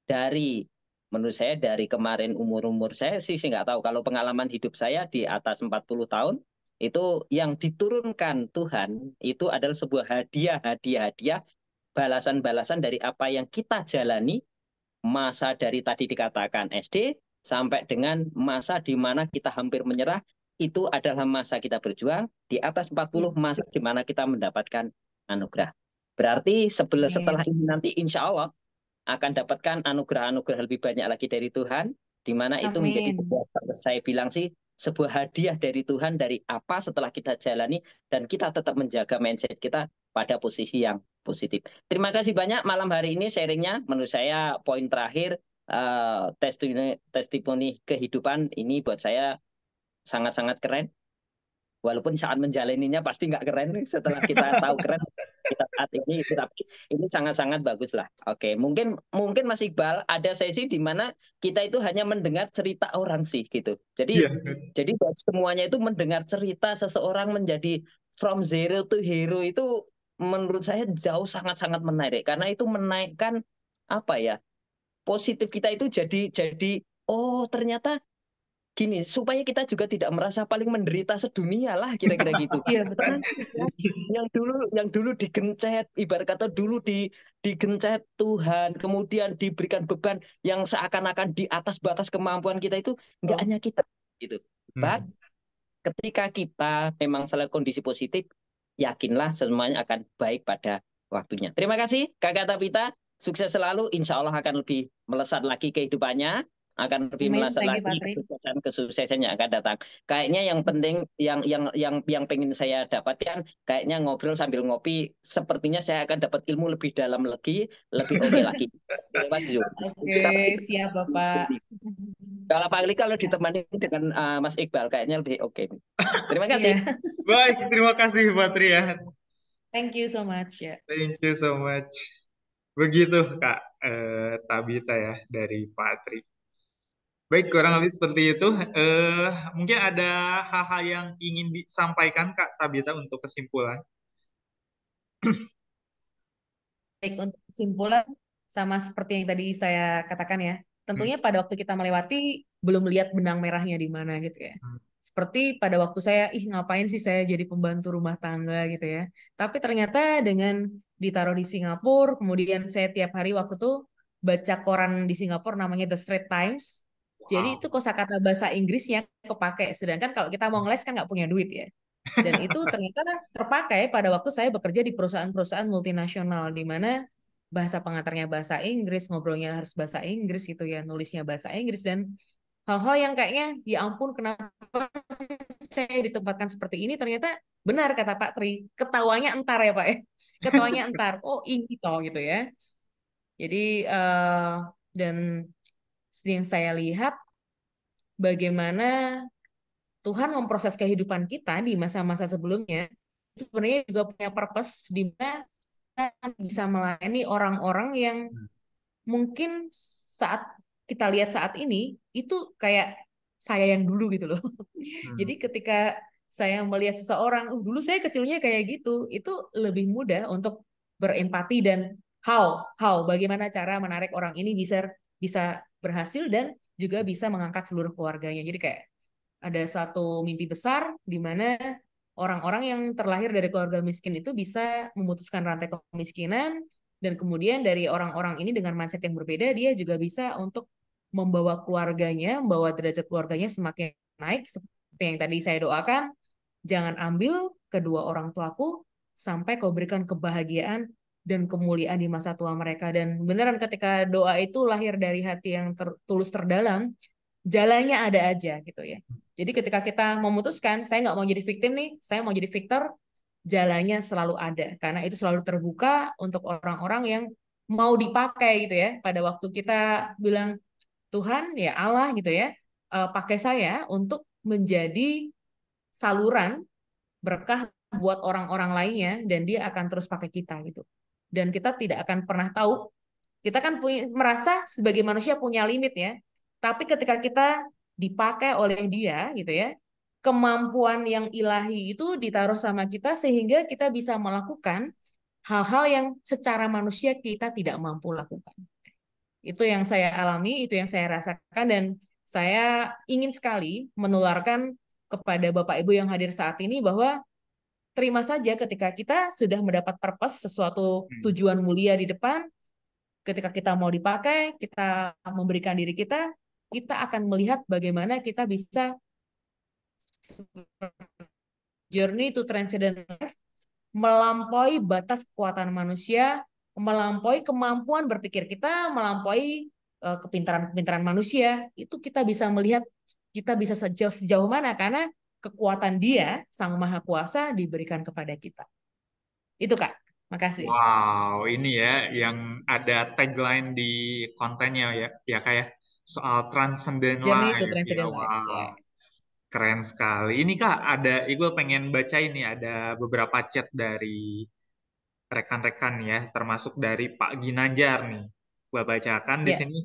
dari, menurut saya dari kemarin umur-umur saya sih nggak tahu. Kalau pengalaman hidup saya di atas 40 tahun, itu yang diturunkan Tuhan, itu adalah sebuah hadiah, balasan-balasan dari apa yang kita jalani masa dari tadi dikatakan SD sampai dengan masa di mana kita hampir menyerah, itu adalah masa kita berjuang, di atas 40 Yes. masa di mana kita mendapatkan anugerah. Berarti setelah Amin. ini nanti insya Allah akan dapatkan anugerah-anugerah lebih banyak lagi dari Tuhan, di mana itu menjadi Amin. sebuah, saya bilang sih, sebuah hadiah dari Tuhan dari apa setelah kita jalani, dan kita tetap menjaga mindset kita pada posisi yang positif. Terima kasih banyak malam hari ini sharingnya. Menurut saya poin terakhir, testimoni kehidupan ini buat saya sangat-sangat keren. Walaupun saat menjalaninya pasti nggak keren setelah kita tahu keren kita saat ini, tapi ini sangat-sangat bagus lah. Oke, mungkin mungkin Mas Iqbal ada sesi di mana kita itu hanya mendengar cerita orang sih gitu. Iya. Jadi buat semuanya itu mendengar cerita seseorang menjadi from zero to hero itu menurut saya jauh sangat-sangat menarik karena itu menaikkan apa ya, positif kita itu jadi oh ternyata gini, supaya kita juga tidak merasa paling menderita sedunia lah kira-kira gitu. Iya, betul. Karena yang dulu digencet, ibarat kata dulu digencet Tuhan, kemudian diberikan beban yang seakan-akan di atas batas kemampuan kita itu nggak Oh. hanya kita gitu. But ketika kita memang salah kondisi positif, yakinlah semuanya akan baik pada waktunya. Terima kasih Kakak Tabita, sukses selalu, insya Allah akan lebih melesat lagi kehidupannya, akan lebih Amin. melesat Thank you, lagi Patri. kesuksesan yang akan datang. Kayaknya yang penting yang pengen saya dapatkan, kayaknya ngobrol sambil ngopi, sepertinya saya akan dapat ilmu lebih dalam lagi, lebih oke lagi. Lewat Zoom. Oke, siap Bapak. Kalau Pak Ali kalau ditemani dengan Mas Iqbal kayaknya lebih oke. Terima kasih. Iya. Baik, terima kasih Patri ya. Thank you so much ya. Thank you so much. Begitu Kak Tabita ya dari Patri. Baik, kurang lebih seperti itu. Mungkin ada hal-hal yang ingin disampaikan Kak Tabita untuk kesimpulan. Baik, untuk kesimpulan sama seperti yang tadi saya katakan ya, tentunya pada waktu kita melewati belum lihat benang merahnya di mana gitu ya. Seperti pada waktu saya, ngapain sih saya jadi pembantu rumah tangga gitu ya. Tapi ternyata dengan ditaruh di Singapura, kemudian saya tiap hari waktu itu baca koran di Singapura namanya The Straits Times. Jadi itu Wow. kosakata bahasa Inggrisnya kepake. Sedangkan kalau kita mau ngeles kan nggak punya duit ya. Dan itu ternyata terpakai pada waktu saya bekerja di perusahaan-perusahaan multinasional di mana bahasa pengantarnya bahasa Inggris, ngobrolnya harus bahasa Inggris gitu ya, nulisnya bahasa Inggris dan hal-hal yang kayaknya ya ampun kenapa sih saya ditempatkan seperti ini, ternyata benar kata Pak Tri, ketawanya entar ya Pak ya. Ketawanya entar. Oh, ini toh gitu ya. Jadi dan yang saya lihat bagaimana Tuhan memproses kehidupan kita di masa-masa sebelumnya itu sebenarnya juga punya purpose di mana kita bisa melayani orang-orang yang mungkin saat kita lihat saat ini itu kayak saya yang dulu gitu loh. Jadi ketika saya melihat seseorang, dulu saya kecilnya kayak gitu, itu lebih mudah untuk berempati dan bagaimana cara menarik orang ini bisa bisa berhasil dan juga bisa mengangkat seluruh keluarganya. Jadi kayak ada satu mimpi besar di mana orang-orang yang terlahir dari keluarga miskin itu bisa memutuskan rantai kemiskinan dan kemudian dari orang-orang ini dengan mindset yang berbeda dia juga bisa untuk membawa keluarganya, membawa derajat keluarganya semakin naik seperti yang tadi saya doakan, jangan ambil kedua orang tuaku sampai kau berikan kebahagiaan dan kemuliaan di masa tua mereka. Dan beneran ketika doa itu lahir dari hati yang tulus terdalam, jalannya ada aja gitu ya. Jadi ketika kita memutuskan, saya nggak mau jadi victim nih, saya mau jadi victor, jalannya selalu ada. Karena itu selalu terbuka untuk orang-orang yang mau dipakai gitu ya. Pada waktu kita bilang, Tuhan ya Allah gitu ya, pakai saya untuk menjadi saluran berkah buat orang-orang lainnya dan dia akan terus pakai kita gitu. Dan kita tidak akan pernah tahu, kita kan merasa sebagai manusia punya limit ya. Tapi ketika kita dipakai oleh dia gitu ya, kemampuan yang ilahi itu ditaruh sama kita sehingga kita bisa melakukan hal-hal yang secara manusia kita tidak mampu lakukan. Itu yang saya alami, itu yang saya rasakan, dan saya ingin sekali menularkan kepada Bapak Ibu yang hadir saat ini bahwa terima saja ketika kita sudah mendapat purpose, sesuatu tujuan mulia di depan, ketika kita mau dipakai, kita memberikan diri kita, kita akan melihat bagaimana kita bisa journey to transcendent life, melampaui batas kekuatan manusia, melampaui kemampuan berpikir kita, melampaui kepintaran-kepintaran manusia. Itu kita bisa melihat kita bisa sejauh mana karena kekuatan Dia, Sang Maha Kuasa, diberikan kepada kita. Itu Kak. Makasih. Wow, ini ya yang ada tagline di kontennya ya kayak soal transcendent Journey to life ya. transcendent life. Wow, Yeah. keren sekali. Ini Kak, ada Iqbal pengen baca ini ada beberapa chat dari rekan-rekan ya, termasuk dari Pak Ginanjar nih. Gua bacakan di Yeah. sini.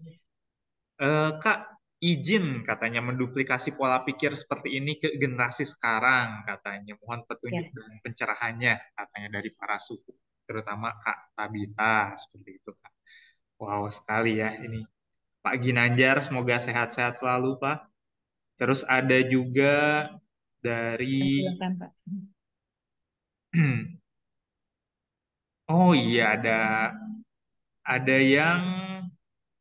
Kak, izin katanya menduplikasi pola pikir seperti ini ke generasi sekarang katanya. Mohon petunjuk Yeah. dan pencerahannya katanya dari para suku, terutama Kak Tabita seperti itu Kak. Wow sekali ya ini. Pak Ginanjar semoga sehat-sehat selalu Pak. Terus ada juga dari Silakan Pak. oh iya ada yang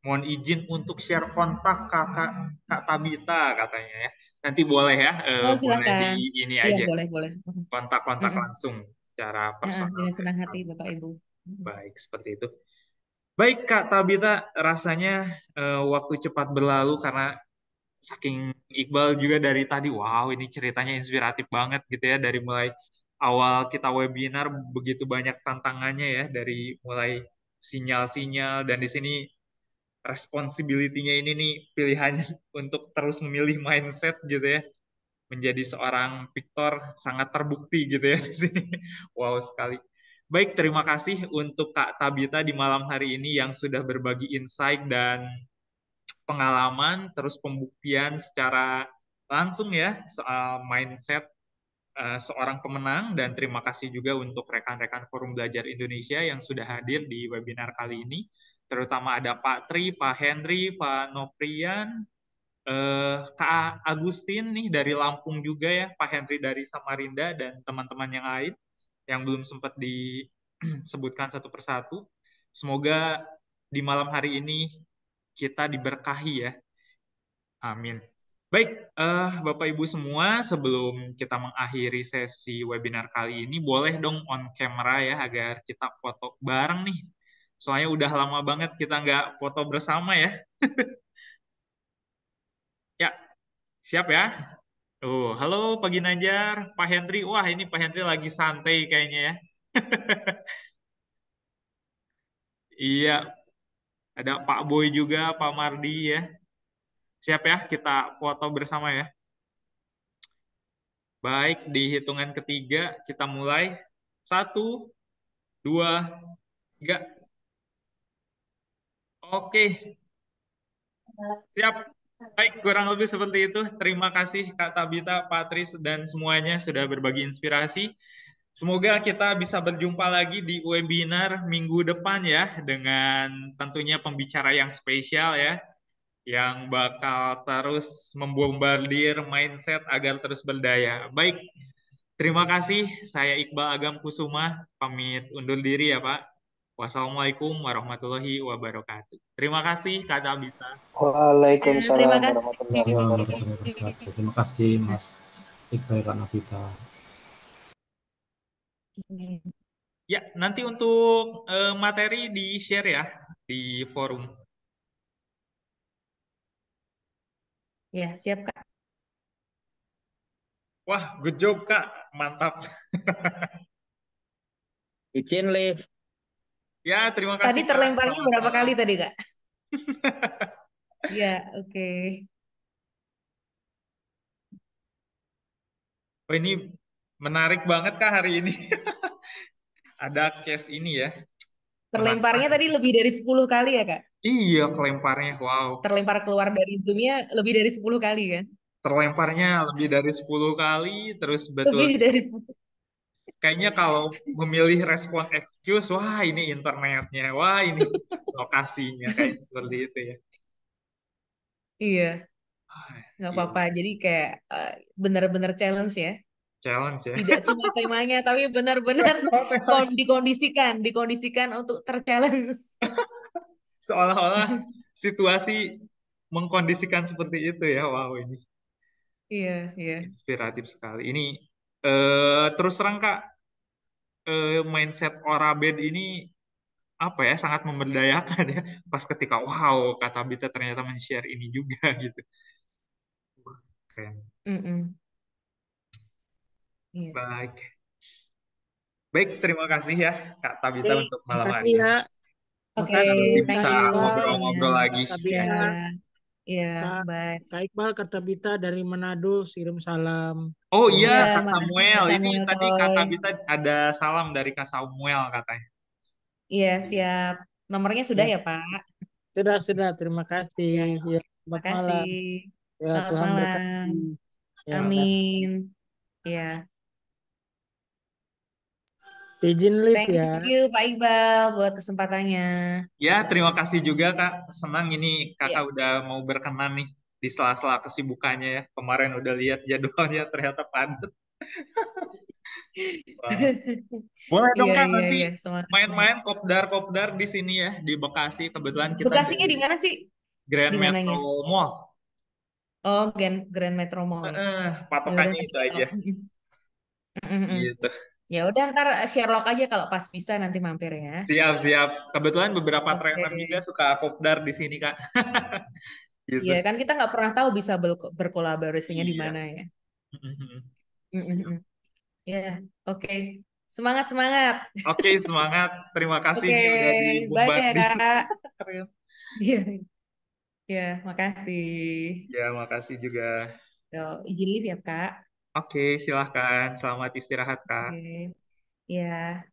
mohon izin untuk share kontak Kak Tabita katanya ya. Nanti boleh ya, Oh boleh di silakan. ini Iya aja, boleh. kontak-kontak langsung secara personal. Dengan senang hati Bapak Ibu. Baik, seperti itu. Baik Kak Tabita, rasanya waktu cepat berlalu karena saking Iqbal juga dari tadi, wow ini ceritanya inspiratif banget gitu ya, dari mulai awal kita webinar begitu banyak tantangannya ya, dari mulai sinyal-sinyal dan di sini responsibility-nya ini nih pilihannya untuk terus memilih mindset gitu ya, menjadi seorang Victor sangat terbukti gitu ya di sini. Wow sekali. Baik, terima kasih untuk Kak Tabita di malam hari ini yang sudah berbagi insight dan pengalaman, terus pembuktian secara langsung ya soal mindset seorang pemenang, dan terima kasih juga untuk rekan-rekan Forum Belajar Indonesia yang sudah hadir di webinar kali ini, terutama ada Pak Tri, Pak Henry, Pak Noprian, Kak Agustin nih dari Lampung juga ya, Pak Henry dari Samarinda, dan teman-teman yang lain yang belum sempat disebutkan satu persatu. Semoga di malam hari ini kita diberkahi ya. Amin. Baik, Bapak Ibu semua, sebelum kita mengakhiri sesi webinar kali ini, boleh dong on camera ya, agar kita foto bareng nih. Soalnya udah lama banget kita nggak foto bersama ya. Ya, siap ya? Oh, halo Pak Ginanjar, Pak Hendri. Wah, ini Pak Hendri lagi santai kayaknya ya. Iya, ada Pak Boy juga, Pak Mardi ya. Siap ya, kita foto bersama ya. Baik, di hitungan ketiga kita mulai. Satu, dua, tiga. Oke, siap. Baik, kurang lebih seperti itu. Terima kasih Kak Tabita, Patris, dan semuanya sudah berbagi inspirasi. Semoga kita bisa berjumpa lagi di webinar minggu depan ya, dengan tentunya pembicara yang spesial ya, yang bakal terus membombardir mindset agar terus berdaya. Baik, terima kasih. Saya Iqbal Agam Kusuma, pamit undur diri ya Pak. Wassalamualaikum warahmatullahi wabarakatuh. Terima kasih Kak Tabita. Terima Waalaikumsalam kasih. warahmatullahi Waalaikumsalam wabarakatuh. warahmatullahi wabarakatuh. Terima kasih Mas Iqbal Kak Nabita. Ya, nanti untuk materi di-share ya di forum. Ya, siap Kak. Wah, good job Kak. Mantap. Izin live. Ya, terima Tadi kasih Kak. terlemparnya Selamat berapa malam. kali tadi Kak? Ya, oke. Oh, ini menarik banget Kak hari ini. Ada case ini ya. Terlemparnya Menarik. tadi lebih dari 10 kali ya Kak? Iya, kelemparnya. Wow. Terlempar keluar dari Zoom-nya lebih dari 10 kali kan? Terlemparnya lebih dari 10 kali. Terus betul. Lebih dari 10. Kayaknya kalau memilih respon excuse, wah ini internetnya. Wah ini lokasinya. Kayak seperti itu ya. Iya, Ah, nggak iya. apa-apa. Jadi kayak benar-benar challenge ya. Challenge ya. Tidak cuma temanya, tapi benar-benar dikondisikan untuk terchallenge. Seolah-olah situasi mengkondisikan seperti itu ya. Wow, ini Iya, iya. inspiratif sekali. Ini terus terang Kak, mindset Orabed ini apa ya, sangat memberdayakan ya. Pas ketika wow, kata Bita ternyata men-share ini juga gitu. Keren. Mm-mm. Iya. Baik. Baik, terima kasih ya Kak Tabita Oke, untuk malam hari makasih ini. ya. Oke, Makasih Nanti thank bisa Kak you Iqbal, semuanya. ngobrol-ngobrol lagi Kak Ya, ya. Bita, ya, Kak, bye. Kak Iqbal, Kak Tabita dari Manado, kirim salam. Oh iya, Iya, Kak makasih Samuel. Kak Ini Samuel tadi Kak Toy. Tabita ada salam dari Kak Samuel katanya. Iya, siap. Nomornya sudah Ya, ya, Pak? sudah. Terima kasih. Ya, Ya, selamat makasih. malam. Ya, Selamat Tuhan malam. berkati. Ya, Amin. Ya, izin live thank ya. you Pak Iqbal buat kesempatannya. Ya, terima kasih juga Kak. Senang ini Kakak Ya. udah mau berkenan nih di sela-sela kesibukannya ya. Kemarin udah lihat jadwalnya ternyata padat. Wah. Boleh dong Iya, Kak iya, nanti iya. Semangat. main-main kopdar-kopdar di sini ya di Bekasi. Kebetulan kita Bekasinya dari di mana sih? Grand Di Metro mananya? Mall. Oh, Grand Metro Mall ya. Ya udah Patokannya nanti itu kalau aja. Mm-mm. Gitu. Ya udah ntar Sherlock aja kalau pas bisa nanti mampir ya. Siap-siap. Kebetulan beberapa Oke. trainer juga suka kopdar di sini Kak. Gitu. Iya kan kita nggak pernah tahu bisa berkolaborasinya di Iya. mana ya. Mm-mm. Ya, oke. Semangat semangat. Oke, semangat. Terima kasih Oke, nih udah bye ya dibombardir. Kak. Keren. Iya, ya, makasih. Ya, makasih juga. Yo, izin live ya Kak. Oke, silahkan. Selamat istirahat, Kak. Oke, ya.